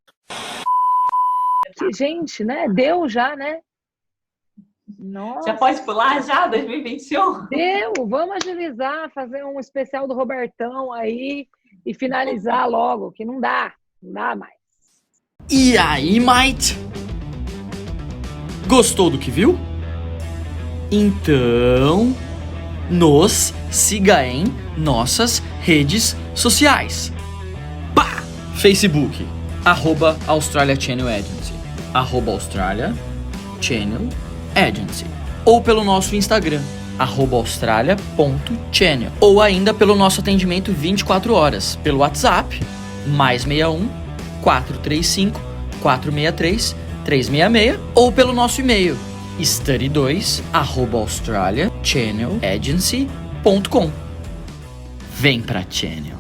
Gente, né? Deu já, né? Nossa. Já pode pular já, 2021? Deu, vamos agilizar, fazer um especial do Robertão aí e finalizar logo, que não dá mais. E aí, mate? Gostou do que viu? Então, nos siga em nossas redes sociais. Pá! Facebook, @Australia Channel Agency, @Australia Channel Agency. Ou pelo nosso Instagram, @australia.channel. Ou ainda pelo nosso atendimento 24 horas, pelo WhatsApp, +61 435 463 366, ou pelo nosso e-mail, study2@australiachannelagency.com. Vem pra Channel.